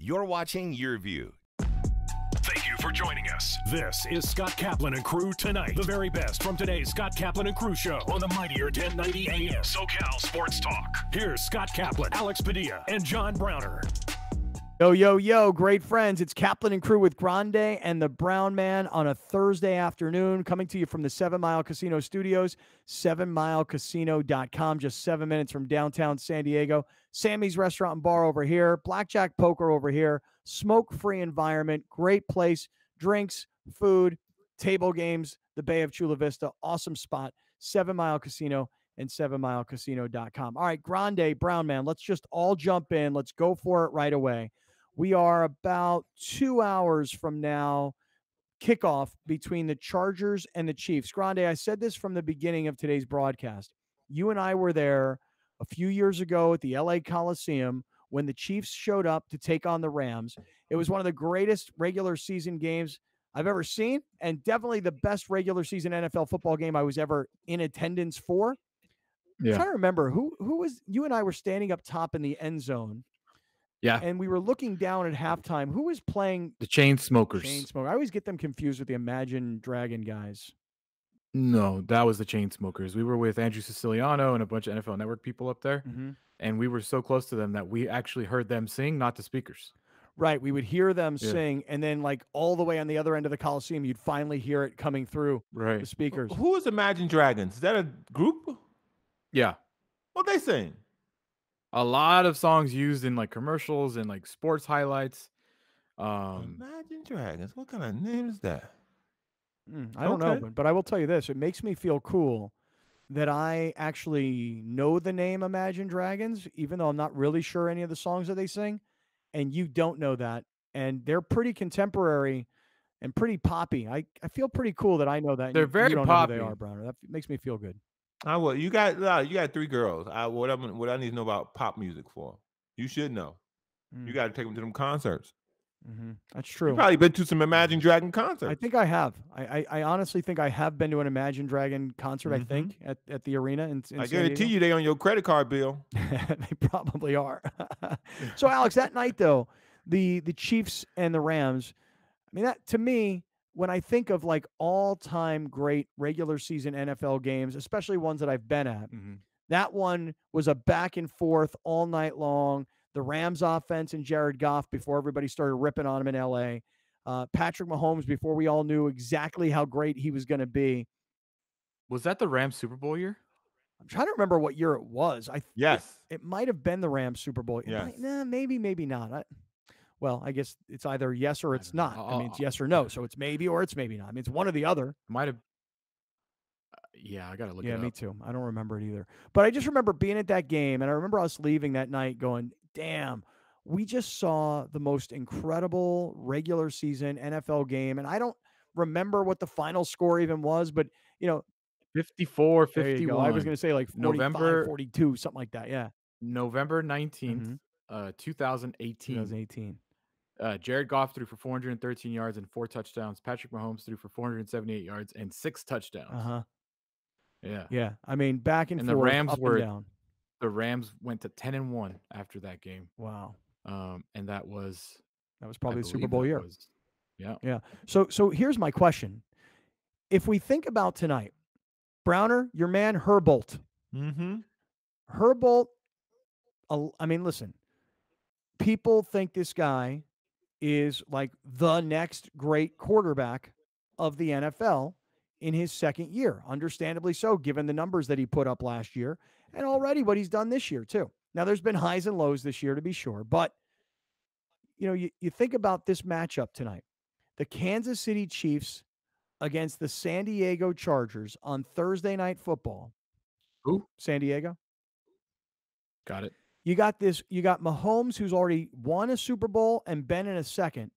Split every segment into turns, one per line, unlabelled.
You're watching Your View.
Thank you for joining us. This is Scott Kaplan and Crew Tonight. The very best from today's Scott Kaplan and Crew show on the mightier 1090 AM SoCal Sports Talk. Here's Scott Kaplan, Alex Padilla, and John Browner.
Yo, yo, yo, great friends. It's Kaplan and Crew with Grande and the Brown Man on a Thursday afternoon, coming to you from the 7 Mile Casino Studios, 7milecasino.com, just 7 minutes from downtown San Diego. Sammy's Restaurant and Bar over here, Blackjack Poker over here, smoke-free environment, great place, drinks, food, table games, the Bay of Chula Vista, awesome spot, 7 Mile Casino and 7milecasino.com. All right, Grande, Brown Man, let's just all jump in. Let's go for it right away. We are about 2 hours from now, kickoff between the Chargers and the Chiefs. Grande, I said this from the beginning of today's broadcast. You and I were there a few years ago at the LA Coliseum when the Chiefs showed up to take on the Rams. It was one of the greatest regular season games I've ever seen, and definitely the best regular season NFL football game I was ever in attendance for. Yeah. I'm trying to remember who was, you and I were standing up top in the end zone. Yeah. And we were looking down at halftime. Who was playing?
The Chainsmokers.
Chainsmokers. I always get them confused with the Imagine Dragon guys.
No, that was the Chainsmokers. We were with Andrew Siciliano and a bunch of NFL Network people up there. Mm-hmm. And we were so close to them that we actually heard them sing, not the speakers.
Right. We would hear them sing, and then like all the way on the other end of the Coliseum, you'd finally hear it coming through the speakers.
Who is Imagine Dragons? Is that a group?
Yeah.
What they sing?
A lot of songs used in like commercials and like sports highlights.
Imagine Dragons. What kind of name is that?
I don't know, but I will tell you this. It makes me feel cool that I actually know the name Imagine Dragons, even though I'm not really sure any of the songs that they sing, and you don't know that. And they're pretty contemporary and pretty poppy. I feel pretty cool that I know that.
They're very poppy.
Know who they are, Browner. That makes me feel good.
Well, you got 3 girls. What I need to know about pop music for? You should know. You got to take them to them concerts.
Mm-hmm. That's true.
You've probably been to some Imagine Dragon concerts.
I think I have. I honestly think I have been to an Imagine Dragon concert. I think at the arena in
I guarantee you they on your credit card bill.
They probably are. So Alex, that night though, the Chiefs and the Rams. I mean, that to me, when I think of like all-time great regular season NFL games, especially ones that I've been at, that one was a back and forth all night long. The Rams offense and Jared Goff before everybody started ripping on him in L.A. Patrick Mahomes before we all knew exactly how great he was going to be.
Was that the Rams Super Bowl year?
I'm trying to remember what year it was.
Yes.
It might have been the Rams Super Bowl.
Yes.
Maybe not. Well, I guess it's either yes or it's not. I mean, it's yes or no. So it's maybe or it's maybe not. I mean, it's one or the other.
Might have. Yeah, I got to look it up.
Yeah, me too. I don't remember it either. But I just remember being at that game, and I remember us leaving that night going, damn, we just saw the most incredible regular season NFL game. And I don't remember what the final score even was, but,
54-51.
I was going to say like 45, 42, something like that. Yeah.
November 19th, 2018.
2018.
Jared Goff threw for 413 yards and 4 touchdowns. Patrick Mahomes threw for 478 yards and 6 touchdowns.
Uh-huh.
Yeah.
Yeah. I mean, back and forth,
the Rams
up
were
and down.
The Rams went to 10-1 after that game.
Wow.
And that was
probably the Super Bowl year.
Yeah.
Yeah. So here's my question. If we think about tonight, Browner, your man Herbert.
Mm-hmm.
Herbert, I mean, listen, people think this guy is like the next great quarterback of the NFL in his second year. Understandably so, given the numbers that he put up last year and already what he's done this year too. Now, there's been highs and lows this year, to be sure. But, you think about this matchup tonight. The Kansas City Chiefs against the San Diego Chargers on Thursday Night Football.
Who?
San Diego.
Got it.
You got Mahomes, who's already won a Super Bowl and been in a second.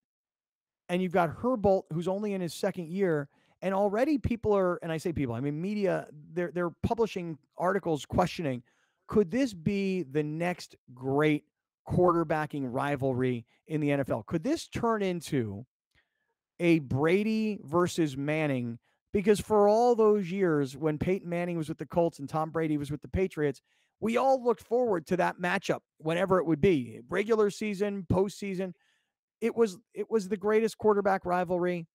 And you've got Herbert, who's only in his second year. And already people are, and I say people, I mean media, they're publishing articles questioning, could this be the next great quarterbacking rivalry in the NFL? Could this turn into a Brady versus Manning? Because for all those years when Peyton Manning was with the Colts and Tom Brady was with the Patriots, we all looked forward to that matchup whenever it would be, regular season, postseason. it was the greatest quarterback rivalry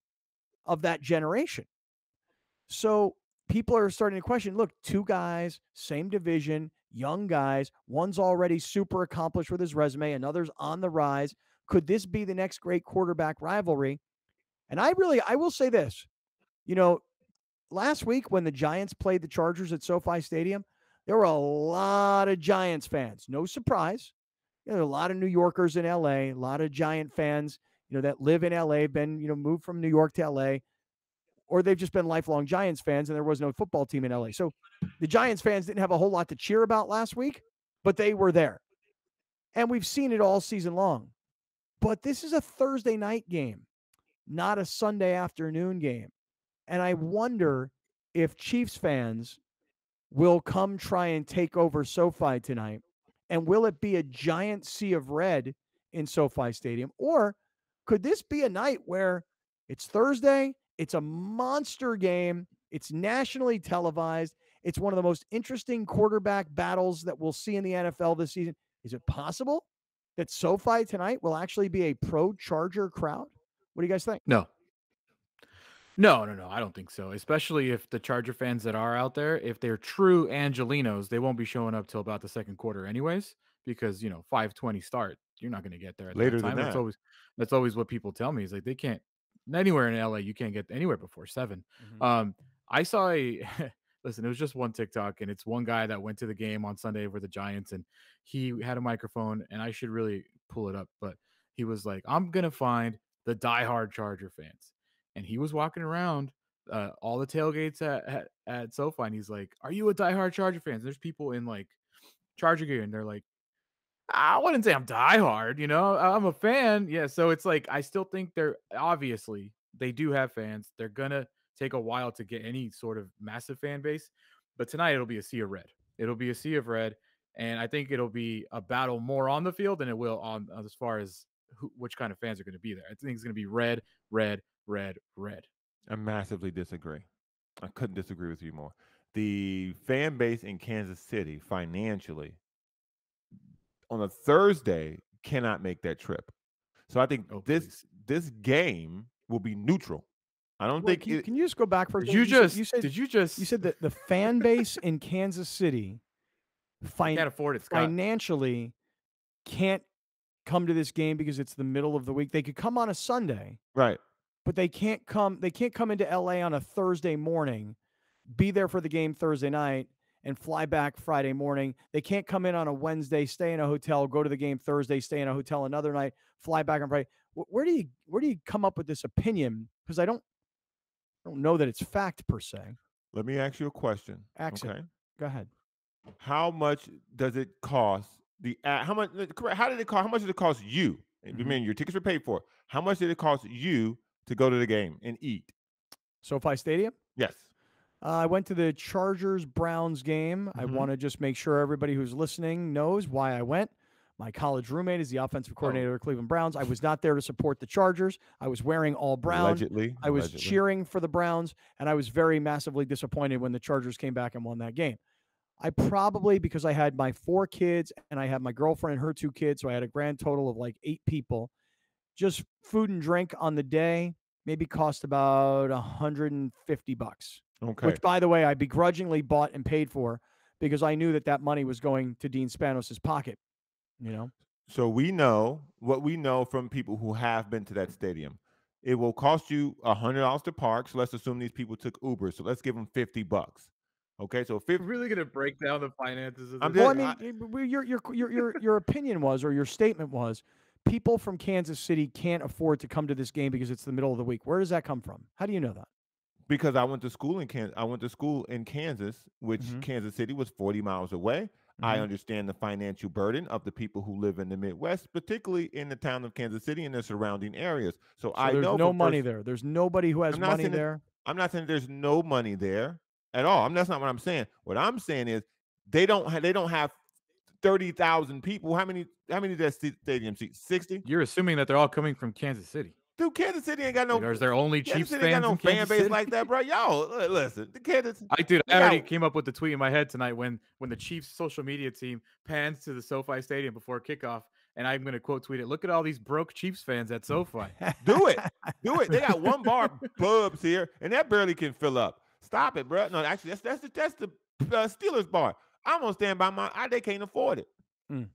of that generation. So people are starting to question, look, two guys, same division, young guys. One's already super accomplished with his resume. Another's on the rise. Could this be the next great quarterback rivalry? And I will say this, last week when the Giants played the Chargers at SoFi Stadium, there were a lot of Giants fans. No surprise. There are a lot of New Yorkers in LA, a lot of Giant fans, that live in LA, been, moved from New York to LA, or they've just been lifelong Giants fans and there was no football team in LA. So the Giants fans didn't have a whole lot to cheer about last week, but they were there. And we've seen it all season long. But this is a Thursday night game, not a Sunday afternoon game. And I wonder if Chiefs fans will come try and take over SoFi tonight. And will it be a giant sea of red in SoFi Stadium? Or could this be a night where it's Thursday, it's a monster game, it's nationally televised, it's one of the most interesting quarterback battles that we'll see in the NFL this season? Is it possible that SoFi tonight will actually be a pro-Charger crowd? What do you guys think?
No, I don't think so. Especially if the Charger fans that are out there, if they're true Angelinos, they won't be showing up till about the second quarter anyways, because 5:20 start. You're not going to get there at
Later
that time.
than that.
That's always what people tell me. Is like they can't anywhere in LA. You can't get anywhere before 7.
Mm-hmm.
I saw listen. It was just one TikTok, and it's one guy that went to the game on Sunday for the Giants, and he had a microphone, and I should really pull it up, but he was like, "I'm gonna find the diehard Charger fans." And he was walking around all the tailgates at SoFi, and he's like, "Are you a diehard Charger fan?" There's people in like Charger gear, and they're like, "I wouldn't say I'm diehard, I'm a fan." Yeah, so it's like I still think they do have fans. They're gonna take a while to get any sort of massive fan base, but tonight it'll be a sea of red. It'll be a sea of red, and I think it'll be a battle more on the field than it will on as far as which kind of fans are going to be there. I think it's going to be red, red, red, red.
I massively disagree. I couldn't disagree with you more. The fan base in Kansas City financially on a Thursday cannot make that trip. So I think this game will be neutral. I don't think.
Can you just go back for a
second?
You said that the fan base in Kansas City
can't afford it, Scott.
Financially can't come to this game because it's the middle of the week. They could come on a Sunday,
right?
But they can't come into LA on a Thursday morning, be there for the game Thursday night, and fly back Friday morning. They can't come in on a Wednesday, stay in a hotel, go to the game Thursday, stay in a hotel another night, fly back on Friday. Where do you come up with this opinion? Because I don't know that it's fact per se.
Let me ask you a question.
Okay, go ahead.
How much does it cost? How much did it cost you? Mm-hmm. I mean, your tickets were paid for. How much did it cost you to go to the game and eat?
SoFi Stadium?
Yes.
I went to the Chargers-Browns game. Mm-hmm. I want to just make sure everybody who's listening knows why I went. My college roommate is the offensive coordinator of the Cleveland Browns. I was not there to support the Chargers. I was wearing all brown.
Allegedly.
I was cheering for the Browns, and I was very massively disappointed when the Chargers came back and won that game. I probably, because I had my 4 kids and I had my girlfriend and her 2 kids, so I had a grand total of like 8 people. Just food and drink on the day maybe cost about $150.
Okay.
Which, by the way, I begrudgingly bought and paid for because I knew that money was going to Dean Spanos' pocket.
So we know what we know from people who have been to that stadium. It will cost you $100 to park. So let's assume these people took Uber. So let's give them $50. Okay, so
we're really gonna break down the finances of this.
Well, I mean, your opinion was, or your statement was, people from Kansas City can't afford to come to this game because it's the middle of the week. Where does that come from? How do you know that?
Because I went to school in Kansas, which Kansas City was 40 miles away. Mm-hmm. I understand the financial burden of the people who live in the Midwest, particularly in the town of Kansas City and the surrounding areas. So I know
there's no money there. There's nobody who has money there.
I'm not saying there's no money there at all. That's not what I'm saying. What I'm saying is they don't have 30,000 people. How many does that stadium seat? 60?
You're assuming that they're all coming from Kansas City.
Dude, Kansas City ain't got no.
Or is there only Chiefs fans?
Ain't got no
in
fan base
City?
like that, bro. Yo, listen, the Kansas.
I already came up with the tweet in my head tonight when the Chiefs social media team pans to the SoFi Stadium before kickoff, and I'm going to quote tweet it. Look at all these broke Chiefs fans at SoFi.
Do it. Do it. They got one bar pubs here, and that barely can fill up. Stop it, bro. No, actually, that's the Steelers bar. I'm gonna stand by they can't afford it.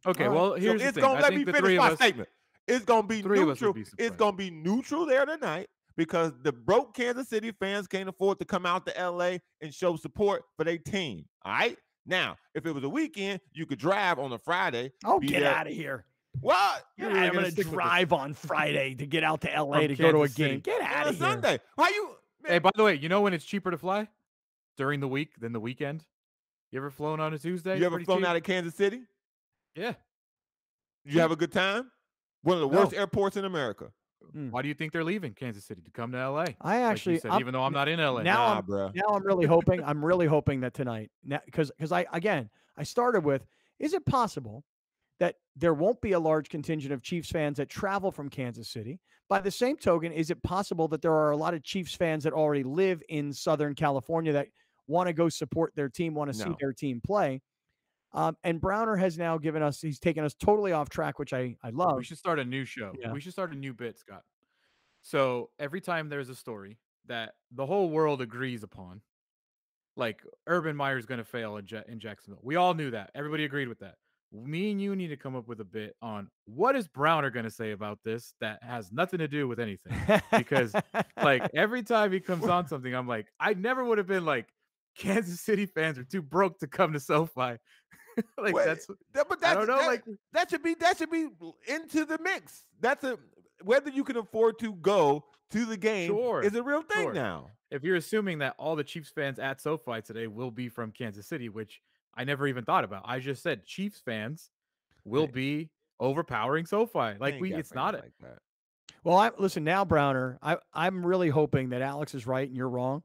Okay, well, here's
so
the
it's
thing.
gonna let me finish my statement. It's gonna be neutral. It's gonna be neutral there tonight because the broke Kansas City fans can't afford to come out to LA and show support for their team. All right. Now, if it was a weekend, you could drive on a Friday.
Oh, get out of here.
What?
Really I'm going to drive on Friday to get out to LA to go to a game. Get out of here.
Sunday. Why you?
Man. Hey, by the way, you know when it's cheaper to fly? During the week than the weekend. You ever flown on a Tuesday?
You ever flown out of Kansas City?
Yeah.
You have a good time? One of the worst airports in America.
Why do you think they're leaving Kansas City to come to LA?
I actually,
like said, even though I'm not in LA.
Now I'm really hoping. I'm really hoping that tonight, because I started with, is it possible that there won't be a large contingent of Chiefs fans that travel from Kansas City? By the same token, is it possible that there are a lot of Chiefs fans that already live in Southern California that want to go support their team, want to see their team play? And Browner has now he's taken us totally off track, which I love.
We should start a new show. Yeah. We should start a new bit, Scott. So every time there's a story that the whole world agrees upon, like Urban Meyer's going to fail in Jacksonville. We all knew that. Everybody agreed with that. Me and you need to come up with a bit on what is Browner going to say about this that has nothing to do with anything. Because like every time he comes on something, I'm like, I never would have been like, Kansas City fans are too broke to come to SoFi. Like I don't know. Like
that should be into the mix. Whether you can afford to go to the game is a real thing now.
If you're assuming that all the Chiefs fans at SoFi today will be from Kansas City, which I never even thought about. I just said Chiefs fans will be overpowering SoFi. Like it's not like that.
Well, listen now, Browner. I'm really hoping that Alex is right and you're wrong.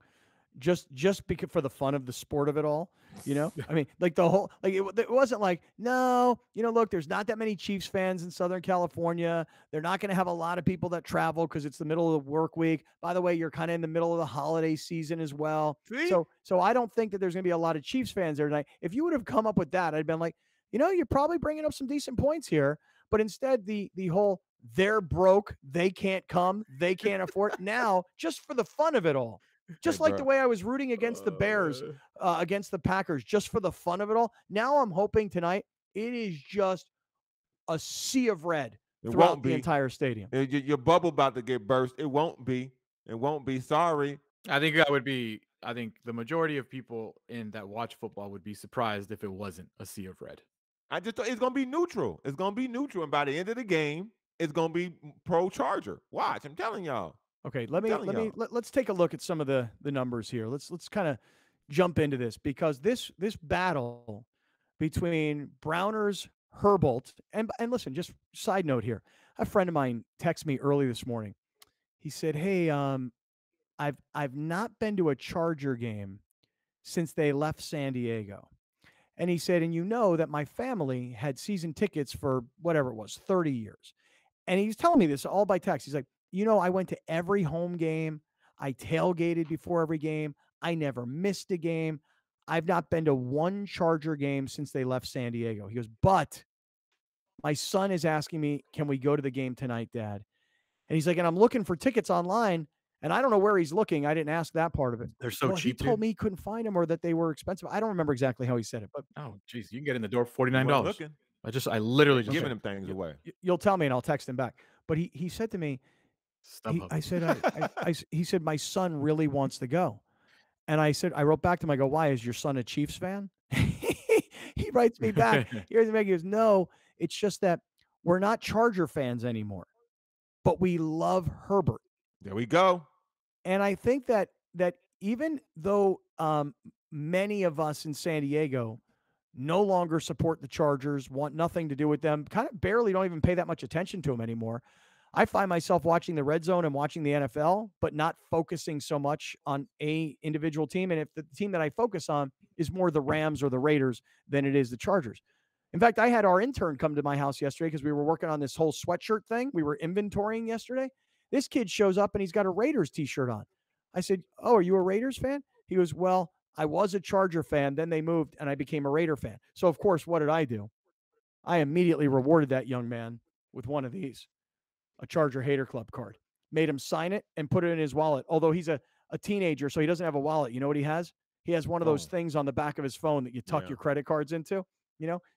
Just because for the fun of the sport of it all, you know. I mean, like the whole it wasn't like no, look, there's not that many Chiefs fans in Southern California. They're not going to have a lot of people that travel because it's the middle of the work week. By the way, you're kind of in the middle of the holiday season as well. See? So I don't think that there's going to be a lot of Chiefs fans there tonight. If you would have come up with that, I'd been like, you're probably bringing up some decent points here. But instead, the whole they're broke, they can't come, they can't afford it. Now, just for the fun of it all. Just like the way I was rooting against the Bears, against the Packers, just for the fun of it all. Now I'm hoping tonight it is just a sea of red throughout the entire stadium.
Your bubble about to get burst. It won't be. It won't be. Sorry.
I think that would be. I think the majority of people that watch football would be surprised if it wasn't a sea of red.
I just thought it's going to be neutral. It's going to be neutral, and by the end of the game, it's going to be pro Charger. Watch, I'm telling y'all.
Okay, let's take a look at some of the numbers here. Let's kind of jump into this because this battle between Browner's Herbert and listen, just side note here. A friend of mine texted me early this morning. He said, "Hey, I've not been to a Charger game since they left San Diego." And he said, "And that my family had season tickets for whatever it was, 30 years." And he's telling me this all by text. He's like, I went to every home game. I tailgated before every game. I never missed a game. I've not been to one Charger game since they left San Diego. He goes, but my son is asking me, can we go to the game tonight, Dad? And he's like, and I'm looking for tickets online, and I don't know where he's looking. I didn't ask that part of it.
They're so cheap.
He told me he couldn't find them or that they were expensive. I don't remember exactly how he said it, but
geez, you can get in the door for $49. I literally just
giving him things away.
You'll tell me, and I'll text him back. But he said to me, he said, my son really wants to go. And I wrote back to him, I go, why? Is your son a Chiefs fan? He writes me back. He goes, no, it's just that we're not Charger fans anymore, but we love Herbert.
There we go.
And I think that even though many of us in San Diego no longer support the Chargers, want nothing to do with them, kind of barely don't even pay that much attention to them anymore, I find myself watching the Red Zone and watching the NFL, but not focusing so much on a individual team. And if the team that I focus on is more the Rams or the Raiders than it is the Chargers. In fact, I had our intern come to my house yesterday because we were working on this whole sweatshirt thing. We were inventorying yesterday. This kid shows up and he's got a Raiders t-shirt on. I said, oh, are you a Raiders fan? He goes, well, I was a Charger fan. Then they moved and I became a Raider fan. So, of course, what did I do? I immediately rewarded that young man with one of these, a Charger Hater Club card. Made him sign it and put it in his wallet. Although he's a teenager, so he doesn't have a wallet. You know what he has? He has one of those things on the back of his phone that you tuck your credit cards into,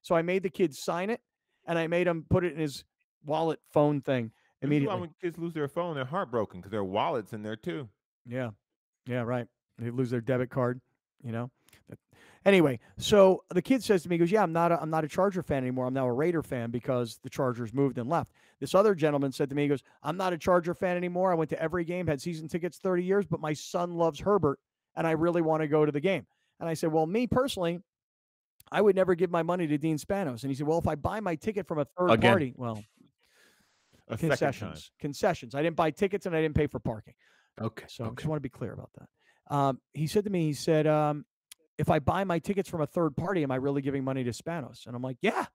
So I made the kid sign it, and I made him put it in his wallet phone thing immediately.
This is why when kids lose their phone, they're heartbroken because their wallet's in there too.
Yeah, right. They lose their debit card, Anyway, so the kid says to me, he goes, yeah, I'm not a Charger fan anymore. I'm now a Raider fan because the Chargers moved and left. This other gentleman said to me, he goes, I'm not a Charger fan anymore. I went to every game, had season tickets 30 years, but my son loves Herbert, and I really want to go to the game. And I said, well, me personally, I would never give my money to Dean Spanos. And he said, well, if I buy my ticket from a third party, well, concessions. I didn't buy tickets and I didn't pay for parking.
Okay.
So I just want to be clear about that. He said to me, he said, if I buy my tickets from a third party, am I really giving money to Spanos? And I'm like, yeah,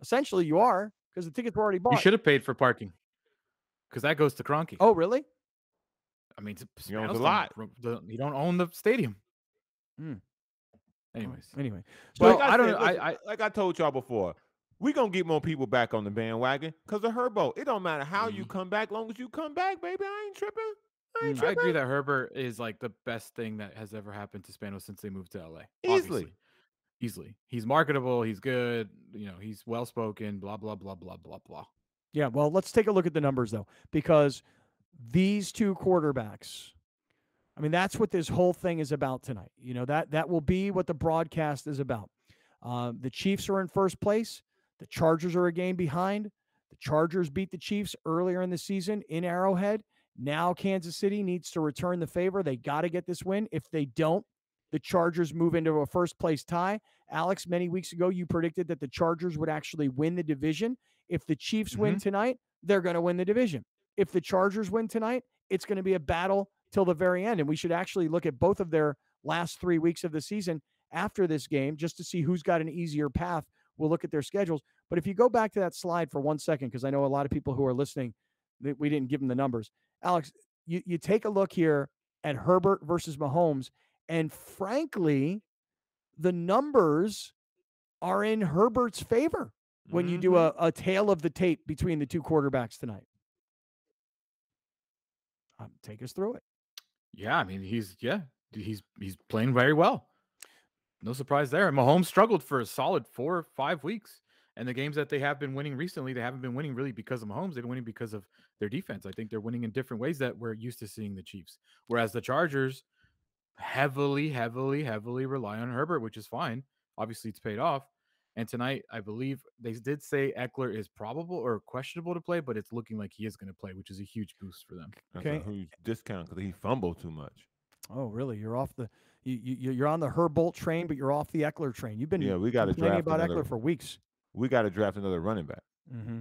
essentially you are, because the tickets were already bought.
You should have paid for parking because that goes to Kroenke.
Oh, really?
I mean,
he owns a lot.
You don't own the stadium.
Anyway.
So like I told y'all before, we're going to get more people back on the bandwagon because of Herbo. It don't matter how you come back, long as you come back, baby. I ain't tripping.
I agree that Herbert is like the best thing that has ever happened to Spanos since they moved to LA.
Easily.
He's marketable. He's good. He's well-spoken, blah, blah, blah, blah, blah, blah.
Yeah, well, let's take a look at the numbers, though, because these two quarterbacks, I mean, that's what this whole thing is about tonight. That will be what the broadcast is about. The Chiefs are in first place. The Chargers are a game behind. The Chargers beat the Chiefs earlier in the season in Arrowhead. Now Kansas City needs to return the favor. They got to get this win. If they don't, the Chargers move into a first-place tie. Alex, many weeks ago, you predicted that the Chargers would actually win the division. If the Chiefs win tonight, they're going to win the division. If the Chargers win tonight, it's going to be a battle till the very end. And we should actually look at both of their last 3 weeks of the season after this game just to see who's got an easier path. We'll look at their schedules. But if you go back to that slide for 1 second, because I know a lot of people who are listening, we didn't give them the numbers. Alex, you take a look here at Herbert versus Mahomes, and frankly, the numbers are in Herbert's favor when you do a tail of the tape between the two quarterbacks tonight. Take us through it.
Yeah, I mean, he's playing very well. No surprise there. Mahomes struggled for a solid 4 or 5 weeks. And the games that they have been winning recently, they haven't been winning really because of Mahomes. They've been winning because of their defense. I think they're winning in different ways that we're used to seeing the Chiefs. Whereas the Chargers heavily rely on Herbert, which is fine. Obviously, it's paid off. And tonight, I believe they did say Eckler is probable or questionable to play, but it's looking like he is going to play, which is a huge boost for them.
Okay. That's a huge discount because he fumbled too much.
Oh, really? You're off the you're on the Herbolt train, but you're off the Eckler train. You've been
we got to draft
about Eckler for weeks.
We got to draft another running back.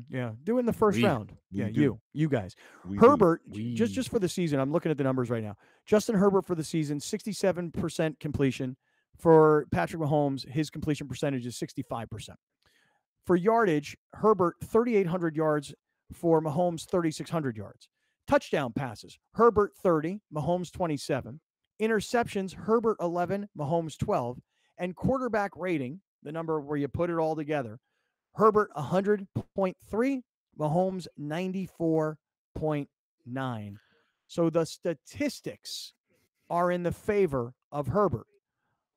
Yeah, do it in the first round. You guys. Herbert, just for the season, I'm looking at the numbers right now. Justin Herbert for the season, 67% completion. For Patrick Mahomes, his completion percentage is 65%. For yardage, Herbert, 3,800 yards. For Mahomes, 3,600 yards. Touchdown passes, Herbert 30, Mahomes 27. Interceptions, Herbert 11, Mahomes 12. And quarterback rating, the number where you put it all together, Herbert 100.3, Mahomes 94.9. So the statistics are in the favor of Herbert,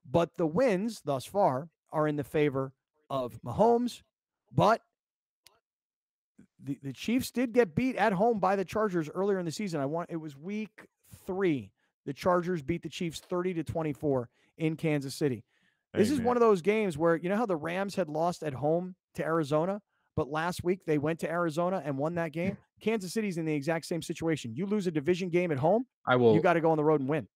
but the wins thus far are in the favor of Mahomes. But the Chiefs did get beat at home by the Chargers earlier in the season. It was week 3. The Chargers beat the Chiefs 30-24 in Kansas City. This is one of those games where, you know how the Rams had lost at home to Arizona, but last week they went to Arizona and won that game? Kansas City's in the exact same situation. You lose a division game at home, you got to go on the road and win.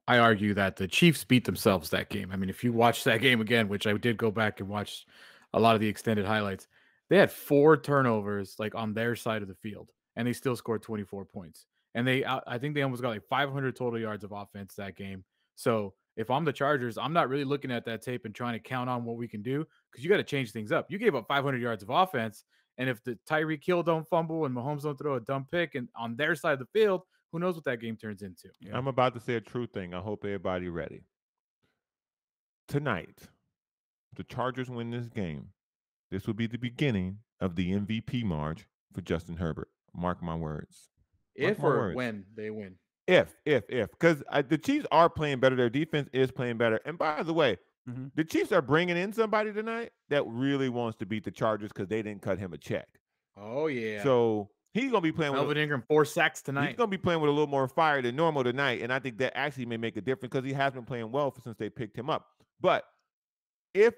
I argue that the Chiefs beat themselves that game. I mean, if you watch that game again, which I did go back and watch a lot of the extended highlights, they had 4 turnovers like on their side of the field, and they still scored 24 points. And I think they almost got like 500 total yards of offense that game. So if I'm the Chargers, I'm not really looking at that tape and trying to count on what we can do because you got to change things up. You gave up 500 yards of offense, and if the Tyreek Hill don't fumble and Mahomes don't throw a dumb pick and on their side of the field, who knows what that game turns into.
Yeah. I'm about to say a true thing. I hope everybody ready. Tonight, the Chargers win this game. This will be the beginning of the MVP march for Justin Herbert. Mark my words.
If or when they win.
If, because the Chiefs are playing better. Their defense is playing better. And by the way, the Chiefs are bringing in somebody tonight that really wants to beat the Chargers because they didn't cut him a check.
Oh, yeah.
So he's going to be playing with
Melvin Ingram, 4 sacks tonight.
He's going to be playing with a little more fire than normal tonight. And I think that actually may make a difference because he has been playing well since they picked him up. But if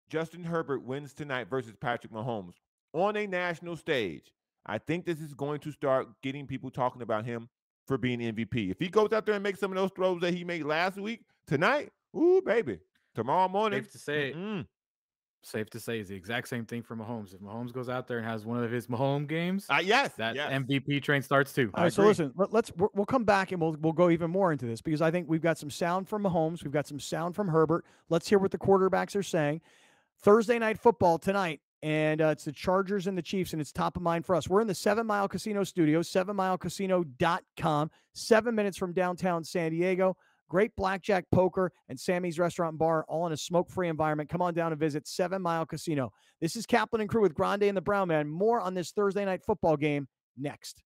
Justin Herbert wins tonight versus Patrick Mahomes on a national stage, I think this is going to start getting people talking about him for being MVP. If he goes out there and makes some of those throws that he made last week, tonight, ooh, baby, tomorrow morning.
Safe to say is the exact same thing for Mahomes. If Mahomes goes out there and has one of his Mahomes games,
yes,
MVP train starts too.
All right, so listen, we'll come back and we'll go even more into this because I think we've got some sound from Mahomes, we've got some sound from Herbert. Let's hear what the quarterbacks are saying. Thursday night football tonight, and it's the Chargers and the Chiefs, and it's top of mind for us. We're in the 7 Mile Casino studios, 7milecasino.com, 7 minutes from downtown San Diego. Great blackjack, poker, and Sammy's Restaurant and Bar, all in a smoke-free environment. Come on down and visit 7 Mile Casino. This is Kaplan and Crew with Grande and the Brown Man. More on this Thursday night football game next.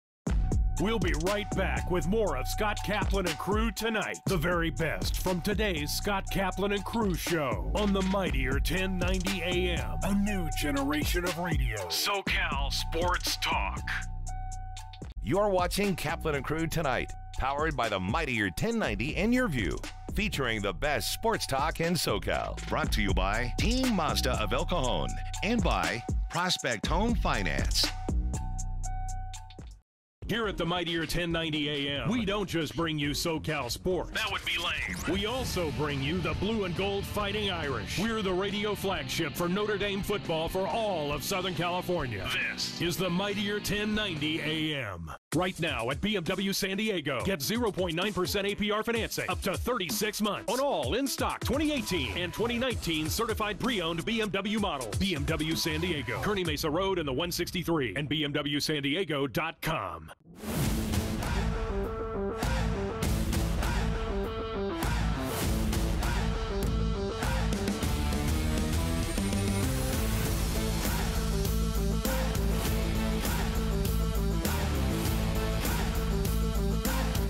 We'll be right back with more of Scott Kaplan and Crew tonight. The very best from today's Scott Kaplan and Crew show on the mightier 1090 AM. A new generation of radio. SoCal Sports Talk.
You're watching Kaplan and Crew tonight, powered by the mightier 1090 and Your View, featuring the best sports talk in SoCal. Brought to you by Team Mazda of El Cajon and by Prospect Home Finance.
Here at the mightier 1090 AM, we don't just bring you SoCal sports. That would be lame. We also bring you the blue and gold Fighting Irish. We're the radio flagship for Notre Dame football for all of Southern California. This is the mightier 1090 AM. Right now at BMW San Diego, get 0.9% APR financing up to 36 months on all in-stock 2018 and 2019 certified pre-owned BMW models. BMW San Diego, Kearney Mesa Road and the 163 and BMWSanDiego.com.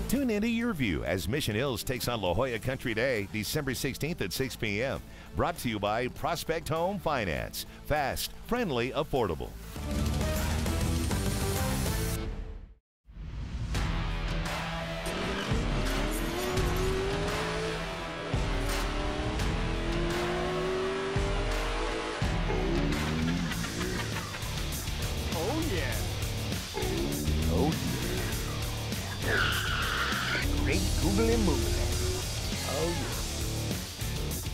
Tune into Your View as Mission Hills takes on La Jolla Country Day, December 16th at 6 p.m. Brought to you by Prospect Home Finance. Fast, friendly, affordable.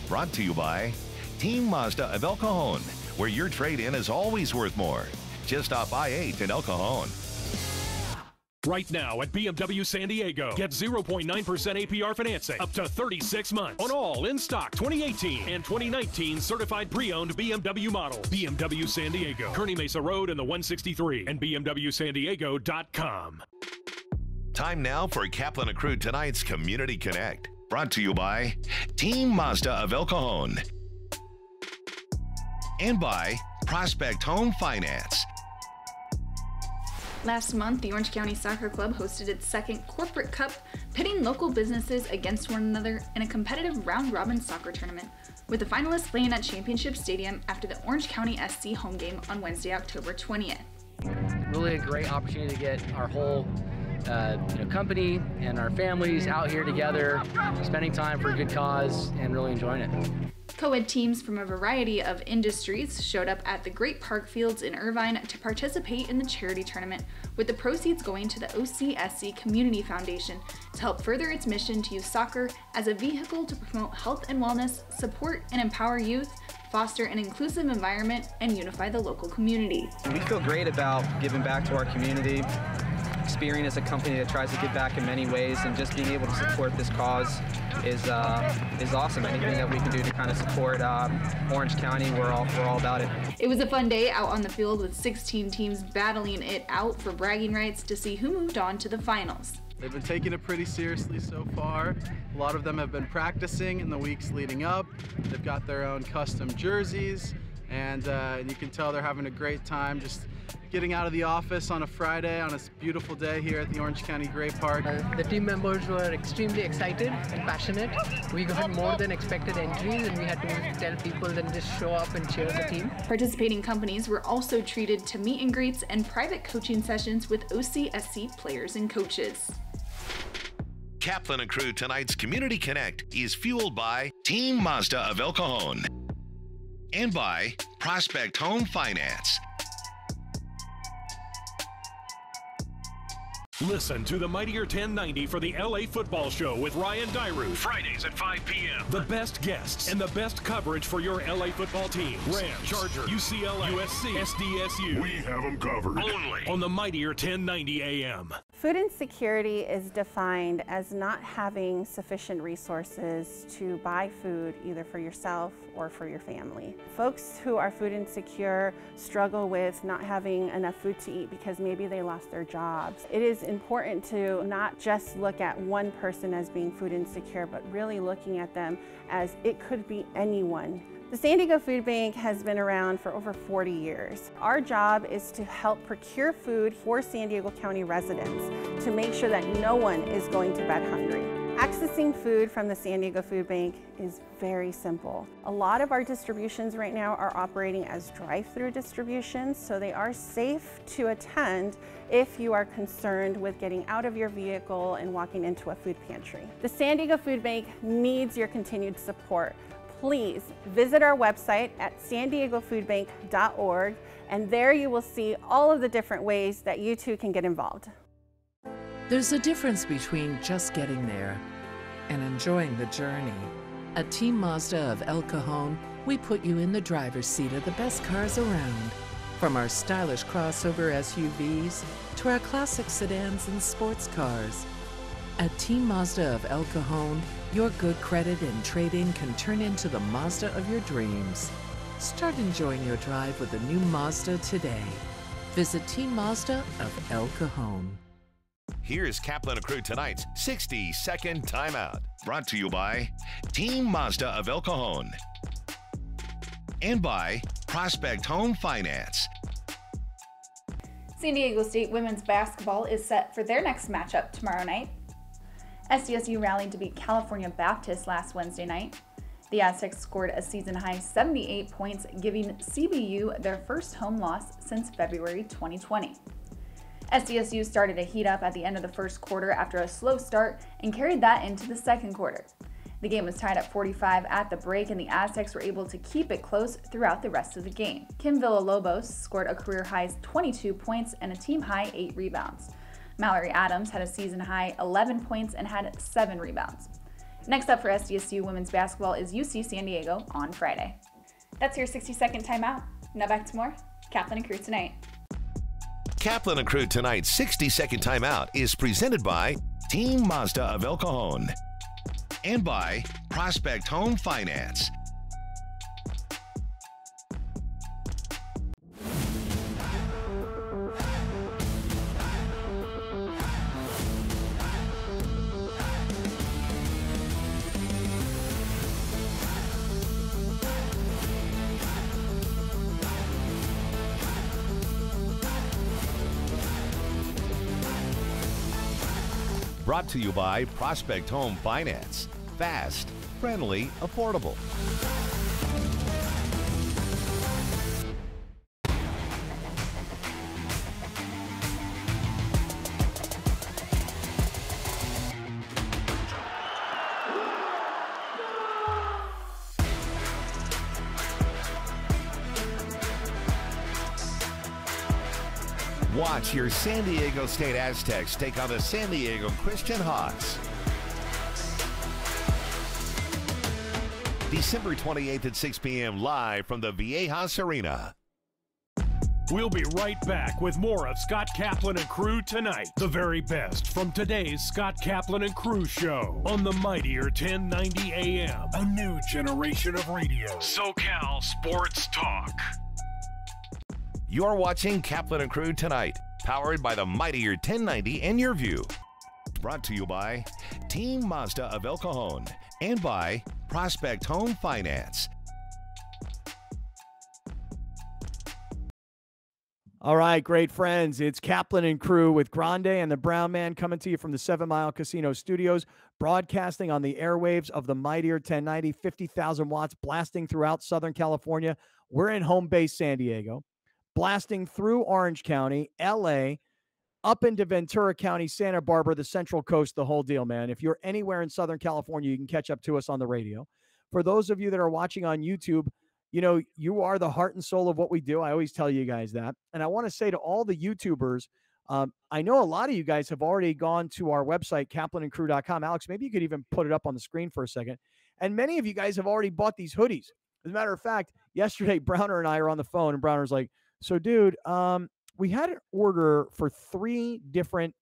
Brought to you by Team Mazda of El Cajon, where your trade-in is always worth more. Just off I-8 in El Cajon.
Right now at BMW San Diego, get 0.9% APR financing up to 36 months on all in-stock 2018 and 2019 certified pre-owned BMW models. BMW San Diego, Kearney Mesa Road and the 163 and BMWSanDiego.com.
Time now for Kaplan and Crew tonight's Community Connect. Brought to you by Team Mazda of El Cajon and by Prospect Home Finance.
Last month, the Orange County Soccer Club hosted its second Corporate Cup, pitting local businesses against one another in a competitive round-robin soccer tournament, with the finalists playing at Championship Stadium after the Orange County SC home game on Wednesday, October 20th.
Really a great opportunity to get our whole company and our families out here together, spending time for a good cause and really enjoying it.
Co-ed teams from a variety of industries showed up at the Great Park Fields in Irvine to participate in the charity tournament, with the proceeds going to the OCSC Community Foundation to help further its mission to use soccer as a vehicle to promote health and wellness, support and empower youth, foster an inclusive environment, and unify the local community.
We feel great about giving back to our community. Experian is a company that tries to give back in many ways, and just being able to support this cause is awesome. Anything that we can do to kind of support Orange County, we're all about it.
It was a fun day out on the field with 16 teams battling it out for bragging rights to see who moved on to the finals.
They've been taking it pretty seriously so far. A lot of them have been practicing in the weeks leading up. They've got their own custom jerseys. and you can tell they're having a great time just getting out of the office on a Friday on a beautiful day here at the Orange County Great Park.
The team members were extremely excited and passionate. We got more than expected entries, and we had to tell people then just show up and cheer the team.
Participating companies were also treated to meet and greets and private coaching sessions with OCSC players and coaches.
Kaplan and Crew tonight's Community Connect is fueled by Team Mazda of El Cajon and by Prospect Home Finance.
Listen to the Mightier 1090 for the LA Football Show with Ryan Dyru. Fridays at 5 p.m. The best guests and the best coverage for your LA football teams. Rams, Chargers, UCLA, USC, SDSU. We have them covered. Only on the Mightier 1090 AM.
Food insecurity is defined as not having sufficient resources to buy food either for yourself or for your family. Folks who are food insecure struggle with not having enough food to eat because maybe they lost their jobs. It is important to not just look at one person as being food insecure, but really looking at them as it could be anyone. The San Diego Food Bank has been around for over 40 years. Our job is to help procure food for San Diego County residents to make sure that no one is going to bed hungry. Accessing food from the San Diego Food Bank is very simple. A lot of our distributions right now are operating as drive-through distributions, so they are safe to attend if you are concerned with getting out of your vehicle and walking into a food pantry. The San Diego Food Bank needs your continued support. Please visit our website at sandiegofoodbank.org, and there you will see all of the different ways that you too can get involved.
There's a difference between just getting there and enjoying the journey. At Team Mazda of El Cajon, we put you in the driver's seat of the best cars around. From our stylish crossover SUVs to our classic sedans and sports cars. At Team Mazda of El Cajon, your good credit and trade-in can turn into the Mazda of your dreams. Start enjoying your drive with a new Mazda today. Visit Team Mazda of El Cajon.
Here's Kaplan and Crew tonight's 60-second timeout. Brought to you by Team Mazda of El Cajon and by Prospect Home Finance.
San Diego State women's basketball is set for their next matchup tomorrow night. SDSU rallied to beat California Baptist last Wednesday night. The Aztecs scored a season-high 78 points, giving CBU their first home loss since February 2020. SDSU started to heat up at the end of the first quarter after a slow start and carried that into the second quarter. The game was tied at 45 at the break, and the Aztecs were able to keep it close throughout the rest of the game. Kim Villalobos scored a career-high 22 points and a team-high 8 rebounds. Mallory Adams had a season-high 11 points and had 7 rebounds. Next up for SDSU women's basketball is UC San Diego on Friday. That's your 60-second timeout. Now back to more Kaplan and Crew tonight.
Kaplan and Crew tonight's 60-second timeout is presented by Team Mazda of El Cajon and by Prospect Home Finance. Brought to you by Prospect Home Finance. Fast, friendly, affordable. Watch your San Diego State Aztecs take on the San Diego Christian Hawks. December 28th at 6 p.m. live from the Viejas Arena.
We'll be right back with more of Scott Kaplan and Crew tonight. The very best from today's Scott Kaplan and Crew show on the Mightier 1090 AM. A new generation of radio. SoCal Sports Talk.
You're watching Kaplan and Crew tonight, powered by the Mightier 1090 and Your View. Brought to you by Team Mazda of El Cajon and by Prospect Home Finance.
All right, great friends. It's Kaplan and Crew with Grande and the Brown Man coming to you from the 7 Mile Casino Studios, broadcasting on the airwaves of the mightier 1090, 50,000 watts, blasting throughout Southern California. We're in home base San Diego, blasting through Orange County, LA, up into Ventura County, Santa Barbara, the Central Coast, the whole deal, man. If you're anywhere in Southern California, you can catch up to us on the radio. For those of you that are watching on YouTube, you know, you are the heart and soul of what we do. I always tell you guys that. And I want to say to all the YouTubers, I know a lot of you guys have already gone to our website, kaplanandcrew.com. Alex, maybe you could even put it up on the screen for a second. And many of you guys have already bought these hoodies. As a matter of fact, yesterday, Browner and I are on the phone, and Browner's like, so, dude, we had an order for 3 different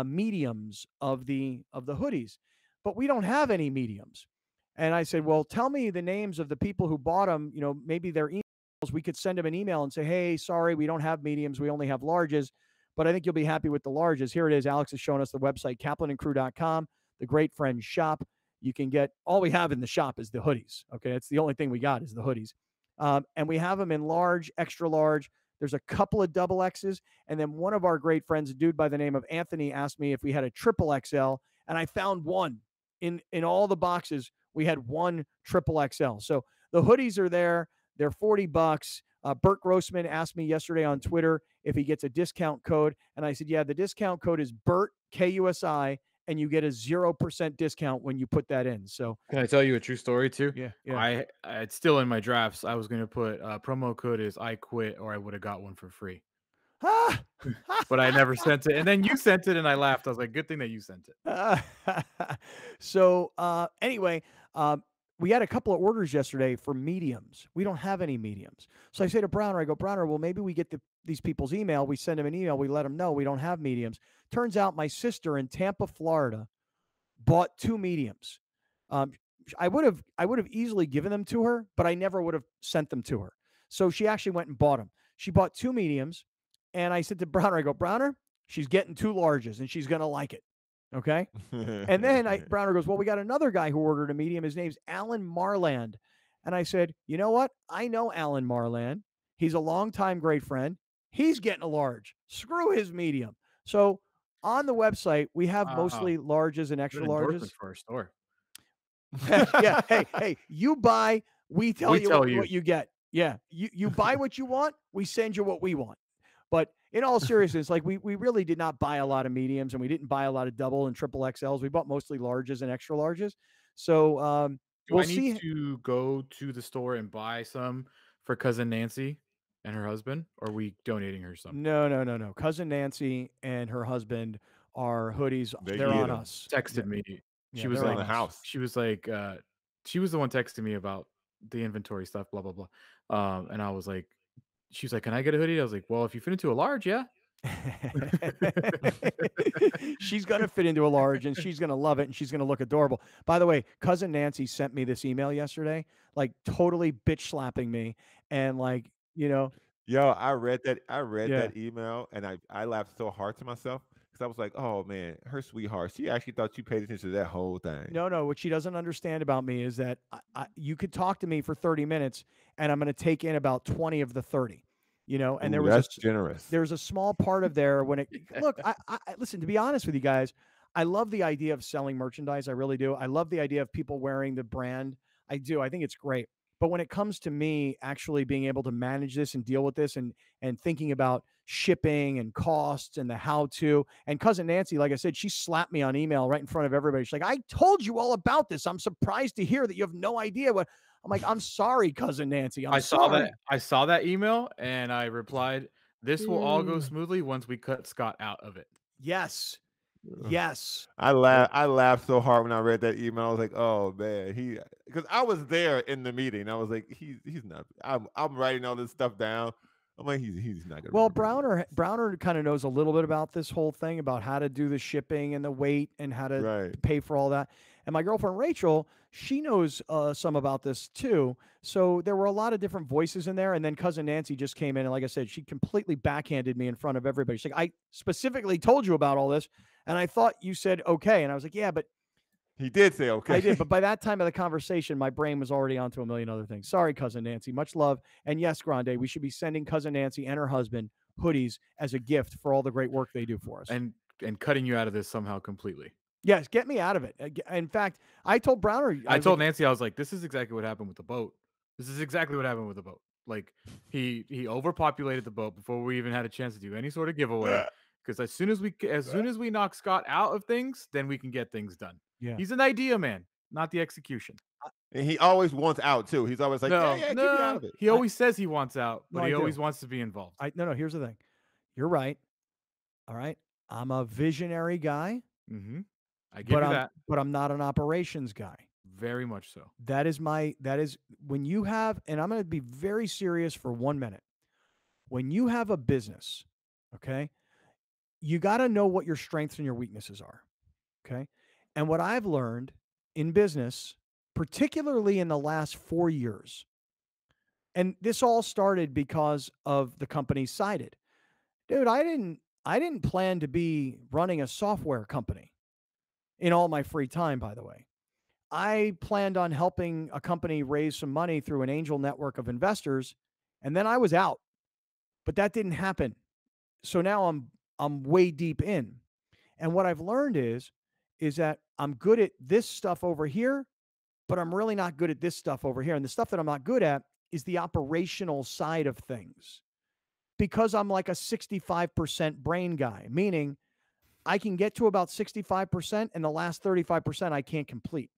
mediums of the hoodies, but we don't have any mediums. And I said, well, tell me the names of the people who bought them, you know, maybe their emails. We could send them an email and say, hey, sorry, we don't have mediums. We only have larges, but I think you'll be happy with the larges. Here it is. Alex is showing us the website, kaplanandcrew.com, the great friend shop. You can get, all we have in the shop is the hoodies. Okay. It's the only thing we got is the hoodies. And we have them in large, extra large. There's a couple of double X's. And then one of our great friends, a dude by the name of Anthony, asked me if we had a triple XL. And I found one in all the boxes. We had one triple XL. So the hoodies are there. They're $40. Bert Grossman asked me yesterday on Twitter if he gets a discount code. And I said, yeah, the discount code is BERT, KUSI, and you get a 0% discount when you put that in. So
can I tell you a true story too?
Yeah.
It's still in my drafts. I was going to put promo code is I quit, or I would have got one for free. But I never sent it. And then you sent it and I laughed. I was like, good thing that you sent it.
So anyway, we had a couple of orders yesterday for mediums. We don't have any mediums. So I say to Browner, I go, Browner, well, maybe we get these people's email. We send them an email. We let them know we don't have mediums. Turns out my sister in Tampa, Florida, bought 2 mediums. I would have easily given them to her, but I never would have sent them to her. So she actually went and bought them. She bought 2 mediums. And I said to Browner, I go, Browner, she's getting 2 larges and she's going to like it. Okay. And then Browner goes, well, we got another guy who ordered a medium. His name's Alan Marland. And I said, you know what? I know Alan Marland. He's a longtime great friend. He's getting a large. Screw his medium. So on the website, we have mostly larges and extra larges.
For our store.
Yeah. Hey, you buy, we tell you what you get. Yeah. You buy what you want. We send you what we want. But in all seriousness, like we really did not buy a lot of mediums, and we didn't buy a lot of double and triple XLs. We bought mostly larges and extra larges. So
we'll see. To go to the store and buy some for cousin Nancy and her husband, or are we donating her some?
No. Cousin Nancy and her husband are hoodies. They're on us.
Texted me. She was like, house. She was like, she was the one texting me about the inventory stuff, blah, blah, blah. And I was like, she was like, can I get a hoodie? I was like, well, if you fit into a large, yeah.
She's going to fit into a large, and she's going to love it, and she's going to look adorable. By the way, cousin Nancy sent me this email yesterday, like totally bitch slapping me. And like, you know.
Yo, I read that email, and I laughed so hard to myself. Because I was like, oh, man, her sweetheart. She actually thought you paid attention to that whole thing.
No. What she doesn't understand about me is that you could talk to me for 30 minutes, and I'm going to take in about 20 of the 30. You know, and
that's generous.
There's a small part of there when it look. I listen. To be honest with you guys, I love the idea of selling merchandise. I really do. I love the idea of people wearing the brand. I do. I think it's great. But when it comes to me actually being able to manage this and deal with this and thinking about shipping and costs and the how to, and cousin Nancy, like I said, she slapped me on email right in front of everybody. She's like, I told you all about this. I'm surprised to hear that you have no idea what. I'm like, I'm sorry, cousin Nancy. I
saw that email and I replied, this will all go smoothly once we cut Scott out of it.
Yes.
I laughed so hard when I read that email. I was like, oh man, because I was there in the meeting. I was like, he's not. I'm writing all this stuff down. I'm like, he's not gonna.
Well, Browner kind of knows a little bit about this whole thing, about how to do the shipping and the weight and how to pay for all that. And my girlfriend Rachel, she knows some about this too. So there were a lot of different voices in there. And then cousin Nancy just came in, and like I said, she completely backhanded me in front of everybody. She's like, I specifically told you about all this, and I thought you said okay. And I was like, yeah, but
he did say okay.
I did, but by that time of the conversation, my brain was already onto a million other things. Sorry, cousin Nancy. Much love. And yes, Grande, we should be sending cousin Nancy and her husband hoodies as a gift for all the great work they do for us.
And cutting you out of this somehow completely.
Yes, get me out of it. In fact, I told Browner.
I told Nancy, I was like, this is exactly what happened with the boat. This is exactly what happened with the boat. Like he overpopulated the boat before we even had a chance to do any sort of giveaway. Because as soon as we knock Scott out of things, then we can get things done.
Yeah.
He's an idea man, not the execution.
And he always wants out too. He's always like, get me out of it.
He always says he wants out, but
No,
he
I
always
do.
wants to be involved.
No, here's the thing. You're right. All right. I'm a visionary guy.
Mm-hmm. I give you that.
But I'm not an operations guy.
Very much so.
That is when you have, and I'm going to be very serious for 1 minute. When you have a business, okay, you got to know what your strengths and your weaknesses are. Okay. And what I've learned in business, particularly in the last 4 years, and this all started because of the company Sided. Dude, I didn't plan to be running a software company in all my free time, by the way. I planned on helping a company raise some money through an angel network of investors, and then I was out. But that didn't happen. So now I'm way deep in. And what I've learned is that I'm good at this stuff over here, but I'm really not good at this stuff over here. And the stuff that I'm not good at is the operational side of things. Because I'm like a 65% brain guy, meaning I can get to about 65% and the last 35% I can't complete.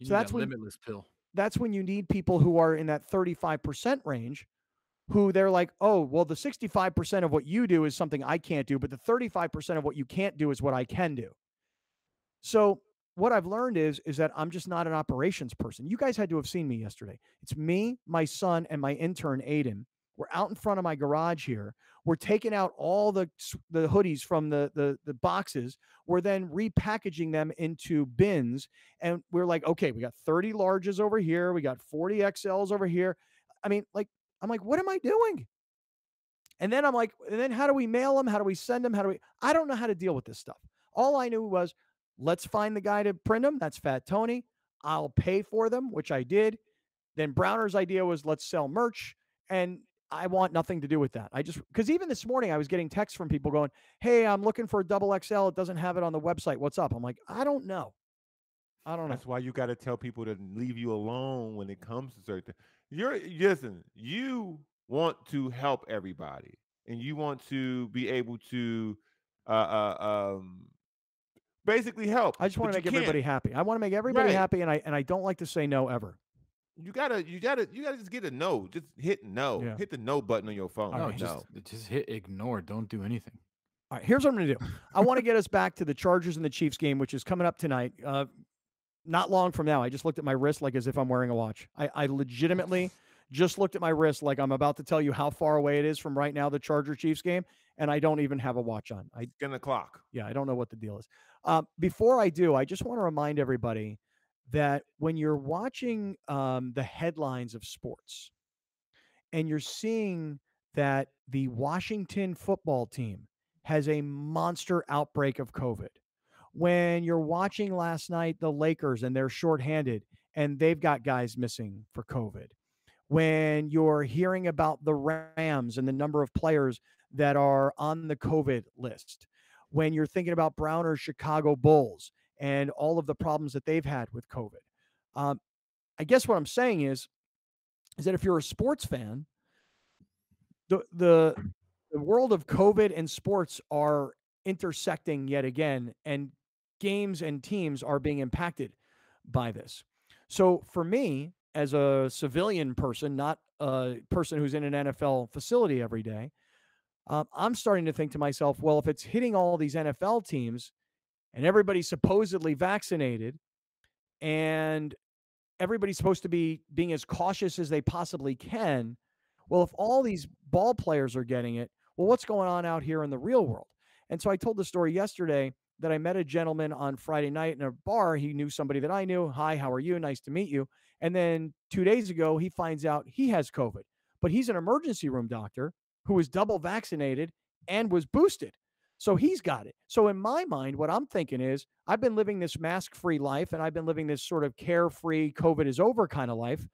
So that's when limitless pill.
That's when you need people who are in that 35% range, who they're like, oh, well, the 65% of what you do is something I can't do, but the 35% of what you can't do is what I can do. So what I've learned is that I'm just not an operations person. You guys had to have seen me yesterday. It's me, my son, and my intern, Aiden. We're out in front of my garage here. We're taking out all the hoodies from the boxes. We're then repackaging them into bins. And we're like, okay, we got 30 larges over here. We got 40 XLs over here. I mean, like, I'm like, what am I doing? And then I'm like, and then how do we mail them? How do we send them? I don't know how to deal with this stuff. All I knew was, let's find the guy to print them. That's Fat Tony. I'll pay for them, which I did. Then Browner's idea was, let's sell merch. And I want nothing to do with that. Because even this morning I was getting texts from people going, hey, I'm looking for a double XL. It doesn't have it on the website. What's up? I'm like, I don't know.
That's why you got to tell people to leave you alone when it comes to certain things. You want to help everybody and you want to be able to basically help.
I just want to make everybody happy. I want to make everybody happy, and I don't like to say no ever.
You gotta just get a no. Just hit no. Yeah. Hit the no button on your phone.
No, just hit ignore. Don't do anything.
All right, here's what I'm gonna do. I want to get us back to the Chargers and the Chiefs game, which is coming up tonight. Not long from now. I just looked at my wrist like as if I'm wearing a watch. I legitimately just looked at my wrist like I'm about to tell you how far away it is from right now, the Charger-Chiefs game, and I don't even have a watch on.
It's the clock.
Yeah, I don't know what the deal is. Before I do, I just want to remind everybody that when you're watching the headlines of sports and you're seeing that the Washington football team has a monster outbreak of COVID, when you're watching last night the Lakers and they're shorthanded and they've got guys missing for COVID, when you're hearing about the Rams and the number of players that are on the COVID list, when you're thinking about Browner's Chicago Bulls and all of the problems that they've had with COVID. I guess what I'm saying is that if you're a sports fan, the world of COVID and sports are intersecting yet again, and games and teams are being impacted by this. So for me, as a civilian person, not a person who's in an NFL facility every day, I'm starting to think to myself, well, if it's hitting all these NFL teams and everybody's supposedly vaccinated and everybody's supposed to be being as cautious as they possibly can, well, if all these ball players are getting it, well, what's going on out here in the real world? And so I told the story yesterday that I met a gentleman on Friday night in a bar. He knew somebody that I knew. Hi, how are you? Nice to meet you. And then 2 days ago, he finds out he has COVID, but he's an emergency room doctor who was double vaccinated and was boosted. So he's got it. So in my mind, what I'm thinking is I've been living this mask-free life and I've been living this sort of carefree, COVID is over kind of life.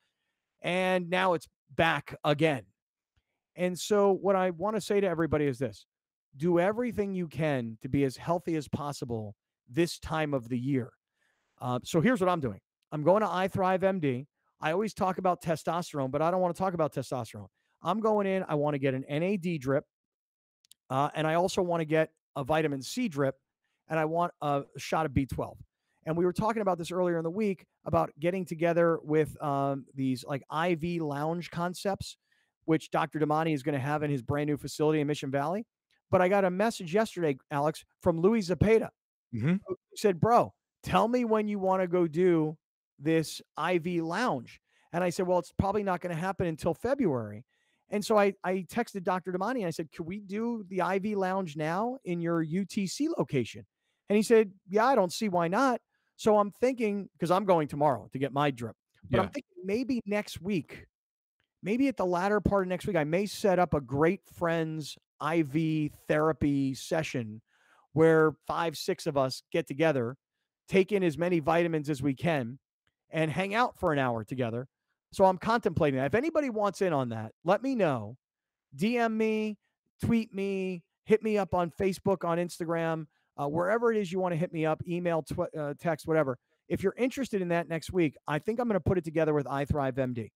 And now it's back again. And so what I want to say to everybody is this: do everything you can to be as healthy as possible this time of the year. So here's what I'm doing. I'm going to iThrive MD. I always talk about testosterone, but I don't want to talk about testosterone. I'm going in. I want to get an NAD drip. And I also want to get a vitamin C drip, and I want a shot of B12. And we were talking about this earlier in the week about getting together with these like IV lounge concepts, which Dr. Damani is going to have in his brand new facility in Mission Valley. But I got a message yesterday, Alex, from Louis Zepeda, who said, bro, tell me when you want to go do this IV lounge. And I said, well, it's probably not going to happen until February. And so I texted Dr. Damani and I said, can we do the IV lounge now in your UTC location? And he said, yeah, I don't see why not. So I'm thinking, because I'm going tomorrow to get my drip, but I'm thinking maybe next week, maybe at the latter part of next week, I may set up a Great Friends IV therapy session where 5, 6 of us get together, take in as many vitamins as we can, and hang out for an hour together. So I'm contemplating that. If anybody wants in on that, let me know. DM me, tweet me, hit me up on Facebook, on Instagram, wherever it is you want to hit me up, email, text, whatever. If you're interested in that next week, I think I'm going to put it together with iThrive MD.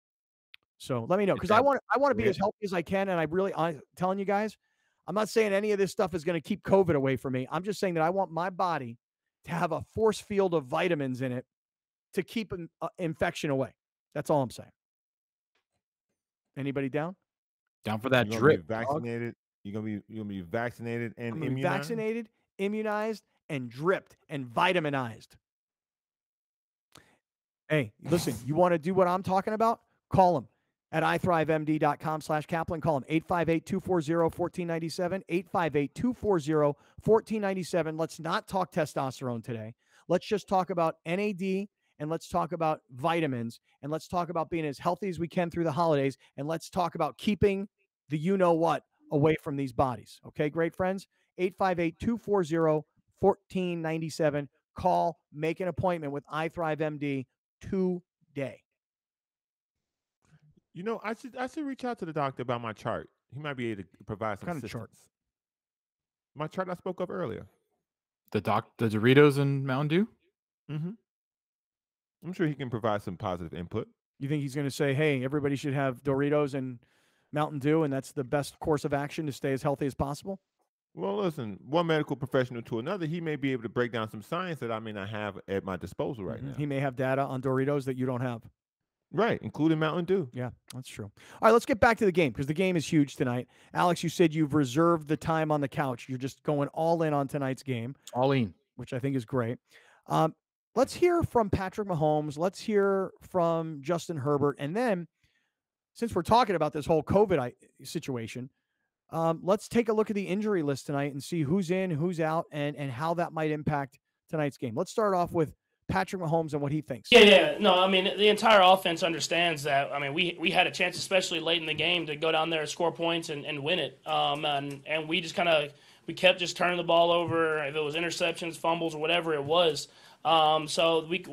So let me know, because I want to be as healthy as I can. And I'm telling you guys, I'm not saying any of this stuff is going to keep COVID away from me. I'm just saying that I want my body to have a force field of vitamins in it to keep an infection away. That's all I'm saying. Anybody down?
Down for that
You're
drip.
Gonna be vaccinated. You're gonna be vaccinated and immunized.
Vaccinated, immunized, and dripped and vitaminized. Hey, listen, you want to do what I'm talking about? Call them at ithrivemd.com/Kaplan. Call them 858-240-1497, 858-240-1497. Let's not talk testosterone today. Let's just talk about NAD, and let's talk about vitamins, and let's talk about being as healthy as we can through the holidays, and let's talk about keeping the you-know-what away from these bodies. Okay, great friends? 858-240-1497. Call, make an appointment with iThrive MD today.
You know, I should reach out to the doctor about my chart. He might be able to provide some
kind of
assistance.
chart?
My chart I spoke of earlier.
The Doritos and Mountain Dew?
Mm-hmm. I'm sure he can provide some positive input.
You think he's going to say, hey, everybody should have Doritos and Mountain Dew, and that's the best course of action to stay as healthy as possible?
Well, listen, one medical professional to another, he may be able to break down some science that I may not have at my disposal right now.
He may have data on Doritos that you don't have.
Right, including Mountain Dew.
Yeah, that's true. All right, let's get back to the game, because the game is huge tonight. Alex, you said you've reserved the time on the couch. You're just going all in on tonight's game.
All in.
Which I think is great. Let's hear from Patrick Mahomes. Let's hear from Justin Herbert. And then, since we're talking about this whole COVID situation, let's take a look at the injury list tonight and see who's in, who's out, and how that might impact tonight's game. Let's start off with Patrick Mahomes and what he thinks.
Yeah. No, I mean, the entire offense understands that. I mean, we had a chance, especially late in the game, to go down there and score points and win it. And we just we kept just turning the ball over, if it was interceptions, fumbles, or whatever it was. So we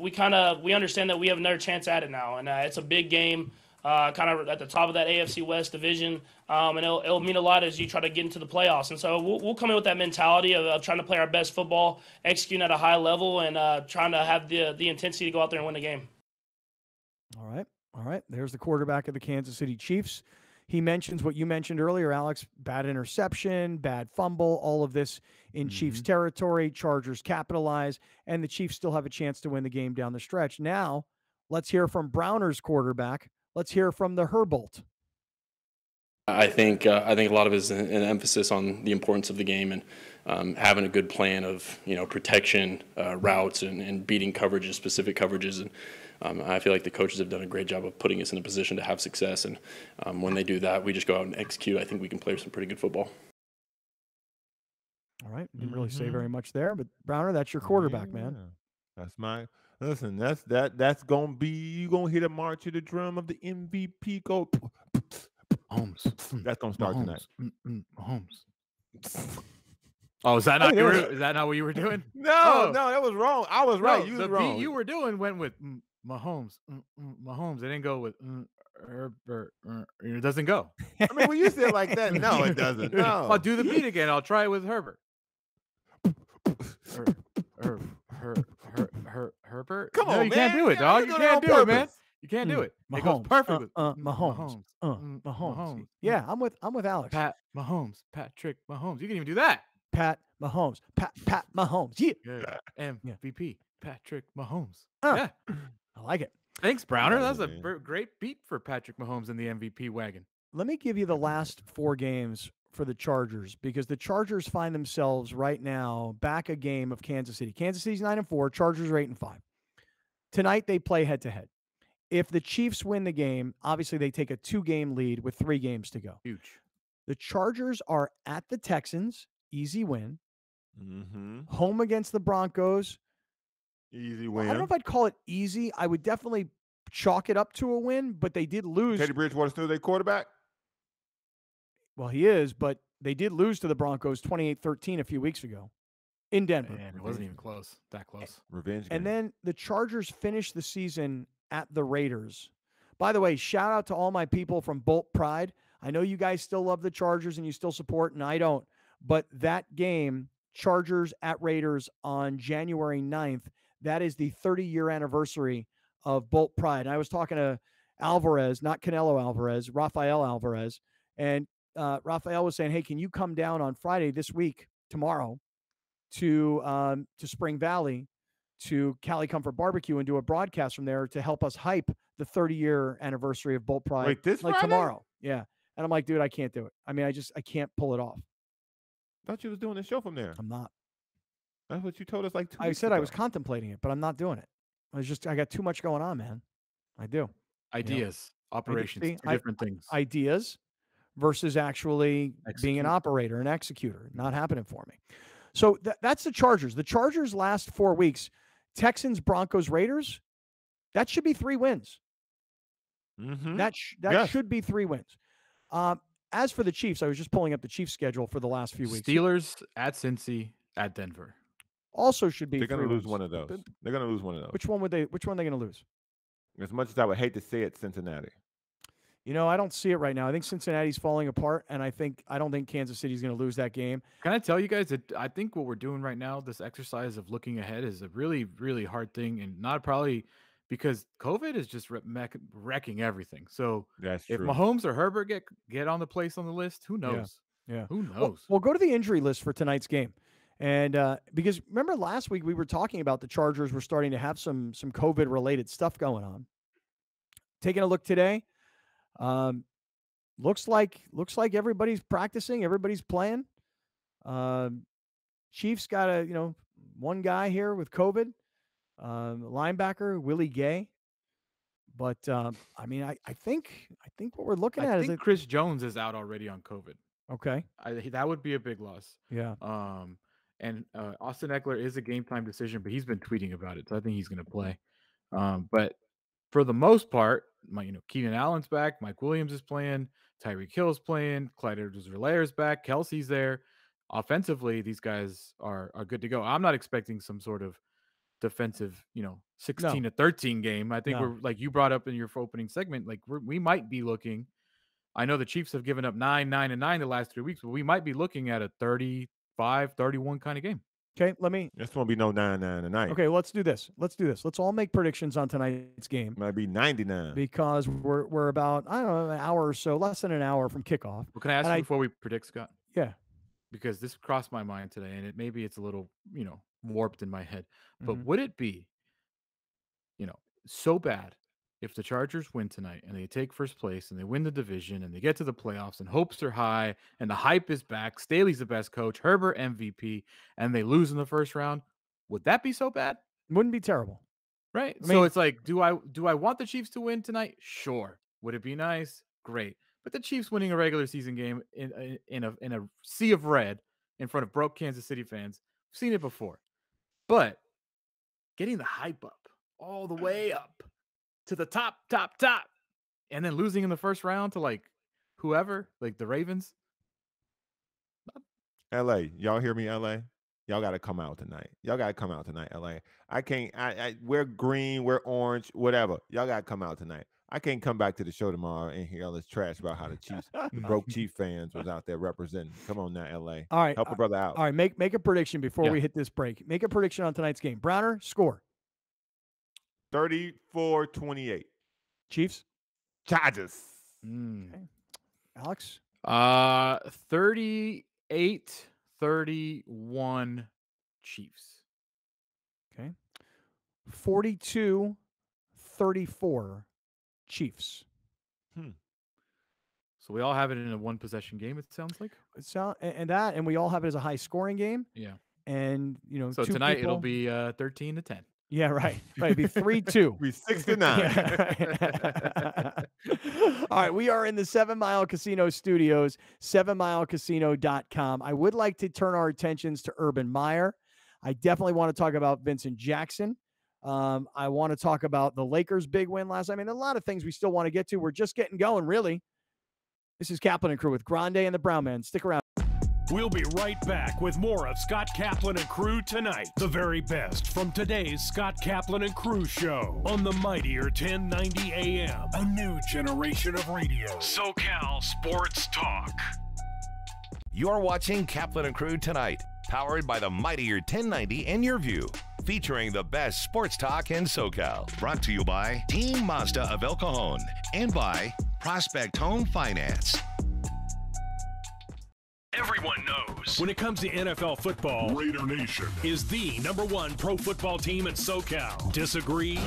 understand that we have another chance at it now, and it's a big game, kind of at the top of that AFC West division, and it'll mean a lot as you try to get into the playoffs. And so we'll come in with that mentality of trying to play our best football, executing at a high level, and trying to have the intensity to go out there and win the game.
All right. There's the quarterback of the Kansas City Chiefs. He mentions what you mentioned earlier, Alex: bad interception, bad fumble, all of this in Chiefs territory. Chargers capitalize, and the Chiefs still have a chance to win the game down the stretch. Now, let's hear from Browner's quarterback. Let's hear from the Herbert.
I think a lot of it is an emphasis on the importance of the game and having a good plan of protection, routes, and beating coverages, specific coverages. And I feel like the coaches have done a great job of putting us in a position to have success. And when they do that, we just go out and execute. I think we can play some pretty good football.
All right, didn't really say very much there, but Browner, that's your quarterback, man.
That's my listen. That's gonna be, you gonna hit a march to the drum of the MVP. Go.
Mahomes.
That's gonna start
Mahomes.
tonight.
Mahomes. Oh, is that not what you were doing?
No, that was wrong. I was right. You was
the
wrong.
beat you were doing went with Mahomes. Mahomes. It didn't go with Herbert. It doesn't go.
I mean, when you say it like that, no, it doesn't. No.
I'll do the beat again. I'll try it with Herbert. Herbert.
Come
No,
on,
you can't
man.
do it, dog. You can't do it, man. You can't do it. It goes perfect with
Mahomes. Mahomes. Yeah, I'm with Alex.
Pat Mahomes. Patrick Mahomes. You can even do that.
Pat Mahomes. Pat Mahomes. Yeah.
Good. MVP. Patrick Mahomes.
Yeah. I like it.
Thanks, Browner. That was a great beat for Patrick Mahomes in the MVP wagon.
Let me give you the last 4 games for the Chargers, because the Chargers find themselves right now back a game of Kansas City. Kansas City's 9-4. Chargers are 8-5. Tonight they play head-to-head. If the Chiefs win the game, obviously they take a 2-game lead with 3 games to go.
Huge.
The Chargers are at the Texans. Easy win.
Mm-hmm.
Home against the Broncos.
Easy win.
Well, I don't know if I'd call it easy. I would definitely chalk it up to a win, but they did lose.
Teddy Bridgewater still their quarterback?
Well, he is, but they did lose to the Broncos 28-13 a few weeks ago in Denver.
Man, it wasn't even close. That close.
Revenge game.
And then the Chargers finished the season at the Raiders. By the way, shout out to all my people from Bolt Pride. I know you guys still love the Chargers and you still support, and I don't. But that game, Chargers at Raiders on January 9th, that is the 30-year anniversary of Bolt Pride. And I was talking to Alvarez, not Canelo Alvarez, Rafael Alvarez. And Rafael was saying, hey, can you come down on Friday this week, tomorrow, to Spring Valley, to Cali Comfort Barbecue, and do a broadcast from there to help us hype the 30-year anniversary of Bolt Pride.
Wait, this Friday?
Tomorrow. Yeah. And I'm like, dude, I can't do it. I mean, I can't pull it off.
Thought you was doing the show from there.
I'm not.
That's what you told us like 2
I
weeks
said
ago.
I was contemplating it, but I'm not doing it. I got too much going on, man. I do.
Ideas, operations,
See,
two different things.
Ideas versus actually being an operator, an executor. Not happening for me. So that's the Chargers. The Chargers last 4 weeks, Texans, Broncos, Raiders, that should be 3 wins.
Mm-hmm.
That should be 3 wins. As for the Chiefs, I was just pulling up the Chiefs schedule for the last few weeks.
Steelers at Cincy, at Denver.
Also should be.
They're going to lose
wins.
one of those. They're going to lose one of those.
Which one are they going to lose?
As much as I would hate to say it, Cincinnati.
You know, I don't see it right now. I think Cincinnati's falling apart, and I don't think Kansas City's going to lose that game.
Can I tell you guys that I think what we're doing right now, this exercise of looking ahead, is a really, really hard thing, and not probably because COVID is just wrecking everything. So
that's
if
true.
Mahomes or Herbert get on the place on the list, who knows?
Yeah.
Who knows?
Well, go to the injury list for tonight's game. And because remember last week we were talking about the Chargers were starting to have some COVID-related stuff going on. Taking a look today, looks like everybody's practicing, everybody's playing. Chiefs got one guy here with COVID, linebacker Willie Gay. But I mean, I think what we're looking at is
Chris Jones is out already on COVID.
Okay,
that would be a big loss.
Yeah.
And Austin Eckler is a game time decision, but he's been tweeting about it, so I think he's going to play. But for the most part, Keenan Allen's back, Mike Williams is playing, Tyreek Hill's playing, Clyde Edwards-Helaire back, Kelsey's there. Offensively, these guys are good to go. I'm not expecting some sort of defensive, 16-13 game. I think we're like you brought up in your opening segment, like we might be looking. I know the Chiefs have given up 9-9 the last 3 weeks, but we might be looking at a 35-31 kind of game.
Okay,
This won't be no 9-9 tonight.
Okay, let's do this. Let's all make predictions on tonight's game.
Might be 99
because we're about an hour or so, less than an hour from kickoff.
Well, can I ask you before we predict, Scott?
Yeah.
Because this crossed my mind today, and maybe it's a little warped in my head. But would it be so bad if the Chargers win tonight and they take first place and they win the division and they get to the playoffs and hopes are high and the hype is back, Staley's the best coach, Herbert MVP, and they lose in the first round? Would that be so bad?
Wouldn't be terrible.
Right? So it's like, do I want the Chiefs to win tonight? Sure. Would it be nice? Great. But the Chiefs winning a regular season game in a sea of red in front of broke Kansas City fans, we've seen it before. But getting the hype up all the way up to the top, and then losing in the first round to like whoever, like the Ravens.
LA, y'all hear me? LA, y'all got to come out tonight. LA, I can't. We're green, we're orange, whatever. Y'all got to come out tonight. I can't come back to the show tomorrow and hear all this trash about how the Chiefs, the broke Chief fans was out there representing. Come on now, LA.
All right.
Help a brother out.
All right. Make a prediction before we hit this break. Make a prediction on tonight's game. Browner, score.
34-28.
Chiefs?
Chargers.
Okay. Alex?
38-31 Chiefs.
Okay. 42-34 Chiefs.
So we all have it in a one-possession game, it sounds like?
And we all have it as a high-scoring game.
Yeah.
And,
so tonight it'll be 13-10.
Yeah, right. It'd be 3-2.
Be 6-9.
Yeah, right. All right, we are in the 7 Mile Casino studios, 7milecasino.com. I would like to turn our attentions to Urban Meyer. I definitely want to talk about Vincent Jackson. I want to talk about the Lakers' big win last night. I mean, a lot of things we still want to get to. We're just getting going, really. This is Kaplan and Crew with Grande and the Brown Man. Stick around.
We'll be right back with more of Scott Kaplan and Crew tonight. The very best from today's Scott Kaplan and Crew show on the mightier 1090 AM. A new generation of radio. SoCal Sports Talk.
You're watching Kaplan and Crew tonight, powered by the mightier 1090 and Your View, featuring the best sports talk in SoCal. Brought to you by Team Mazda of El Cajon and by Prospect Home Finance.
Everyone knows when it comes to NFL football, Raider Nation is the #1 pro football team in SoCal. Disagree?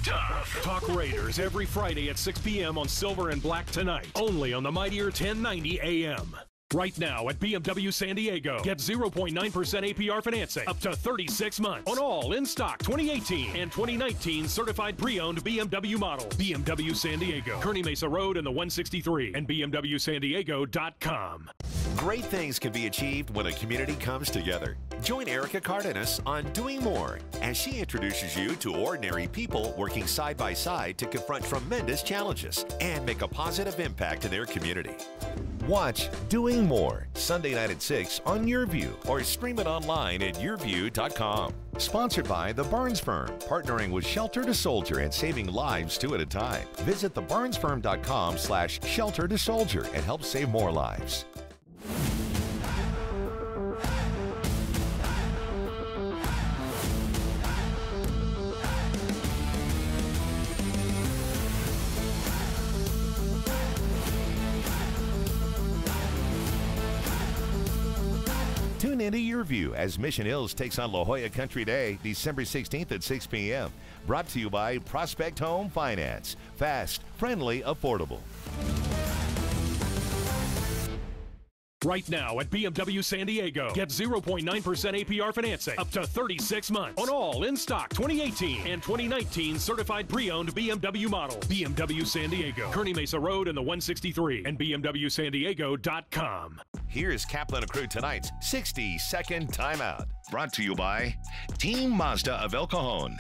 Tough. Talk Raiders every Friday at 6 p.m. on Silver and Black Tonight, only on the mightier 1090 AM. Right now at BMW San Diego, get 0.9% APR financing up to 36 months on all in-stock 2018 and 2019 certified pre-owned BMW models. BMW San Diego, Kearney Mesa Road and the 163 and BMWSanDiego.com.
Great things can be achieved when a community comes together. Join Erica Cardenas on Doing More as she introduces you to ordinary people working side by side to confront tremendous challenges and make a positive impact in their community.
Watch Doing More Sunday night at 6 on Your View or stream it online at yourview.com. Sponsored by The Burns Firm, partnering with Shelter to Soldier and saving lives 2 at a time. Visit theburnsfirm.com/shelter to soldier and help save more lives. Tune into Your View as Mission Hills takes on La Jolla Country Day, December 16th at 6 p.m. Brought to you by Prospect Home Finance. Fast, friendly, affordable.
Right now at BMW San Diego, get 0.9% APR financing up to 36 months on all in-stock 2018 and 2019 certified pre-owned BMW models. BMW San Diego, Kearney Mesa Road and the 163 and BMWSanDiego.com.
Here's Kaplan and Crew tonight's 60-second timeout. Brought to you by Team Mazda of El Cajon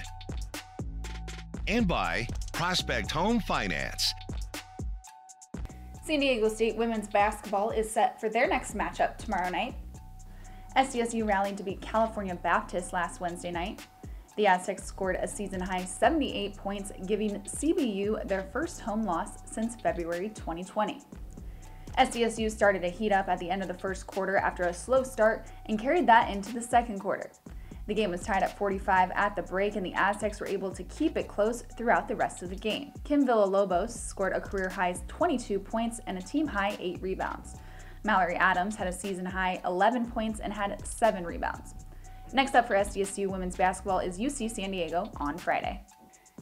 and by Prospect Home Finance.
San Diego State women's basketball is set for their next matchup tomorrow night. SDSU rallied to beat California Baptist last Wednesday night. The Aztecs scored a season-high 78 points, giving CBU their first home loss since February 2020. SDSU started to heat up at the end of the first quarter after a slow start and carried that into the second quarter. The game was tied at 45 at the break, and the Aztecs were able to keep it close throughout the rest of the game. Kim Villalobos scored a career-high 22 points and a team-high 8 rebounds. Mallory Adams had a season-high 11 points and had 7 rebounds. Next up for SDSU women's basketball is UC San Diego on Friday.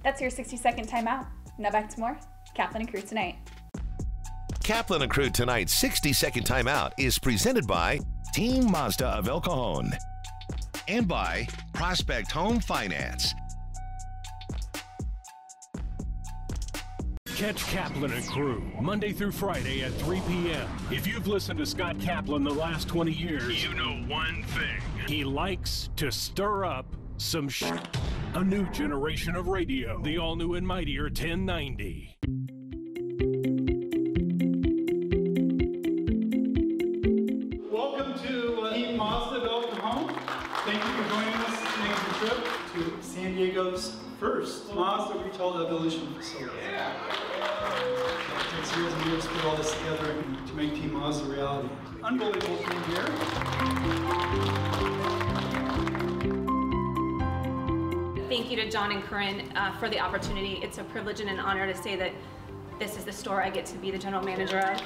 That's your 60-second timeout. Now back to more Kaplan and Crew tonight.
Kaplan and Crew tonight's 60-second timeout is presented by Team Mazda of El Cajon and by Prospect Home Finance.
Catch Kaplan and Crew Monday through Friday at 3 p.m. If you've listened to Scott Kaplan the last 20 years, you know one thing. He likes to stir up some shit. A new generation of radio. The all-new and mightier 1090.
Welcome to Team Mazda of El Cajon. Thank you for joining us. Thanks for
trip to San Diego's first Mazda Retail Evolution facility. It takes years and years to put all this together and to make Team Mazda a reality. Unbelievable team here.
Thank you to John and Corinne for the opportunity. It's a privilege and an honor to say that this is the store I get to be the general manager of.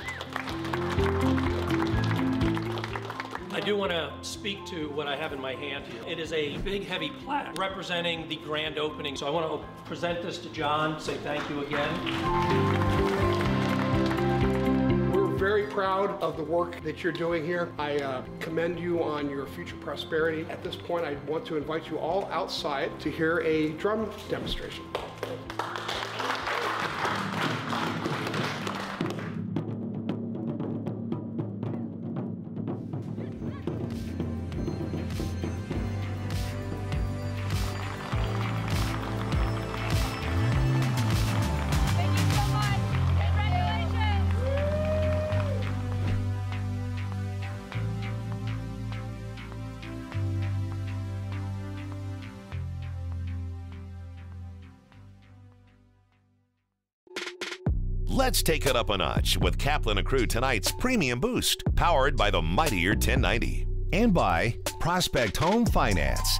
I do want to speak to what I have in my hand here. It is a big, heavy plaque representing the grand opening. So I want to present this to John, say thank you again.
We're very proud of the work that you're doing here. I commend you on your future prosperity. At this point, I want to invite you all outside to hear a drum demonstration.
Let's take it up a notch with Kaplan and Crew tonight's Premium Boost, powered by the mightier 1090 and by Prospect Home Finance.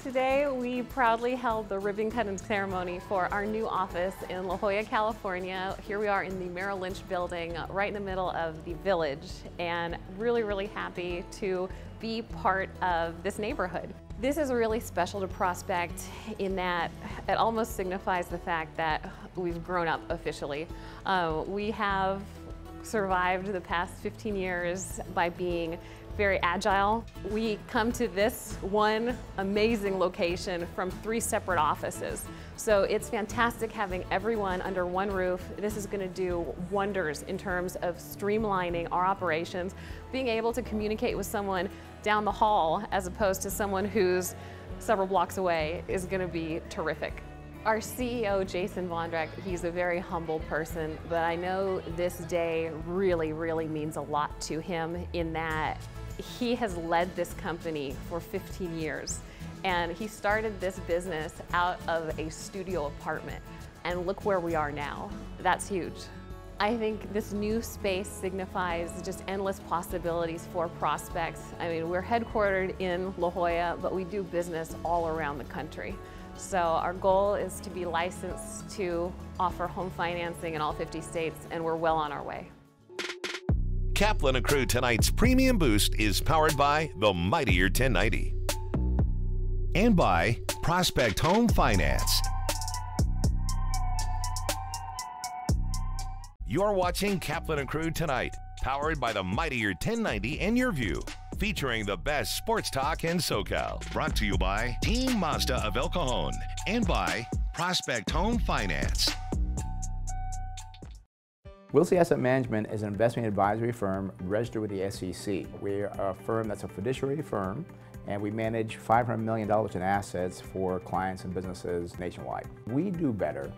Today, we proudly held the ribbon cutting ceremony for our new office in La Jolla, California. Here we are in the Merrill Lynch building, right in the middle of the village, and really, really happy to be part of this neighborhood. This is really special to Prospect in that it almost signifies the fact that we've grown up officially. We have survived the past 15 years by being very agile. We come to this one amazing location from 3 separate offices. So it's fantastic having everyone under one roof. This is going to do wonders in terms of streamlining our operations, being able to communicate with someone down the hall as opposed to someone who's several blocks away is going to be terrific. Our CEO, Jason Vondrack, he's a very humble person, but I know this day really, really means a lot to him in that he has led this company for 15 years. And he started this business out of a studio apartment. And look where we are now. That's huge. I think this new space signifies just endless possibilities for Prospects. I mean, we're headquartered in La Jolla, but we do business all around the country. So our goal is to be licensed to offer home financing in all 50 states, and we're well on our way.
Kaplan and Crew tonight's Premium Boost is powered by the mightier 1090 and by Prospect Home Finance. You're watching Kaplan and Crew tonight, powered by the mightier 1090 and Your View, featuring the best sports talk in SoCal. Brought to you by Team Mazda of El Cajon and by Prospect Home Finance.
Wilsey Asset Management is an investment advisory firm registered with the SEC. We're a firm that's a fiduciary firm, and we manage $500 million in assets for clients and businesses nationwide. We do better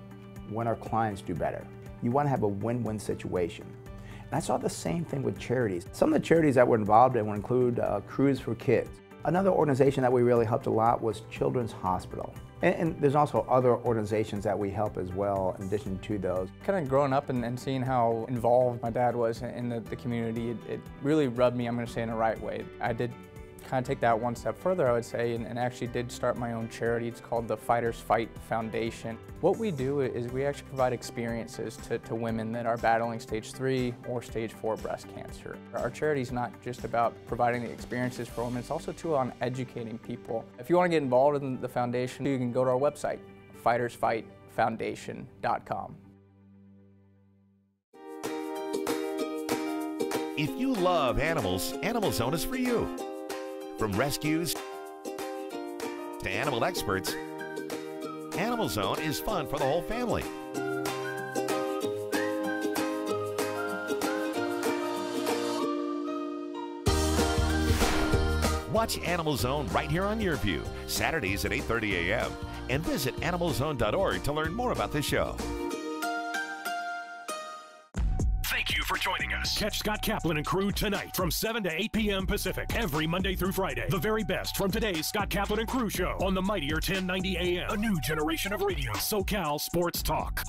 when our clients do better. You want to have a win-win situation. And I saw the same thing with charities. Some of the charities that we're involved in would include Crews for Kids. Another organization that we really helped a lot was Children's Hospital. And there's also other organizations that we help as well in addition to those.
Kind of growing up and seeing how involved my dad was in the community, it really rubbed me, I'm going to say, in the right way. I did kind of take that one step further, I would say, and actually did start my own charity. It's called the Fighters Fight Foundation. What we do is we actually provide experiences to women that are battling stage 3 or stage 4 breast cancer. Our charity is not just about providing the experiences for women, it's also too on educating people. If you want to get involved in the foundation, you can go to our website, fightersfightfoundation.com.
If you love animals, Animal Zone is for you. From rescues to animal experts, Animal Zone is fun for the whole family. Watch Animal Zone right here on Your View, Saturdays at 8:30 a.m. and visit animalzone.org to learn more about the show.
Thank you for joining us. Catch Scott Kaplan and crew tonight from 7 to 8 p.m. Pacific every Monday through Friday. The very best from today's Scott Kaplan and crew show on the mightier 1090 AM. A new generation of radio. SoCal Sports Talk.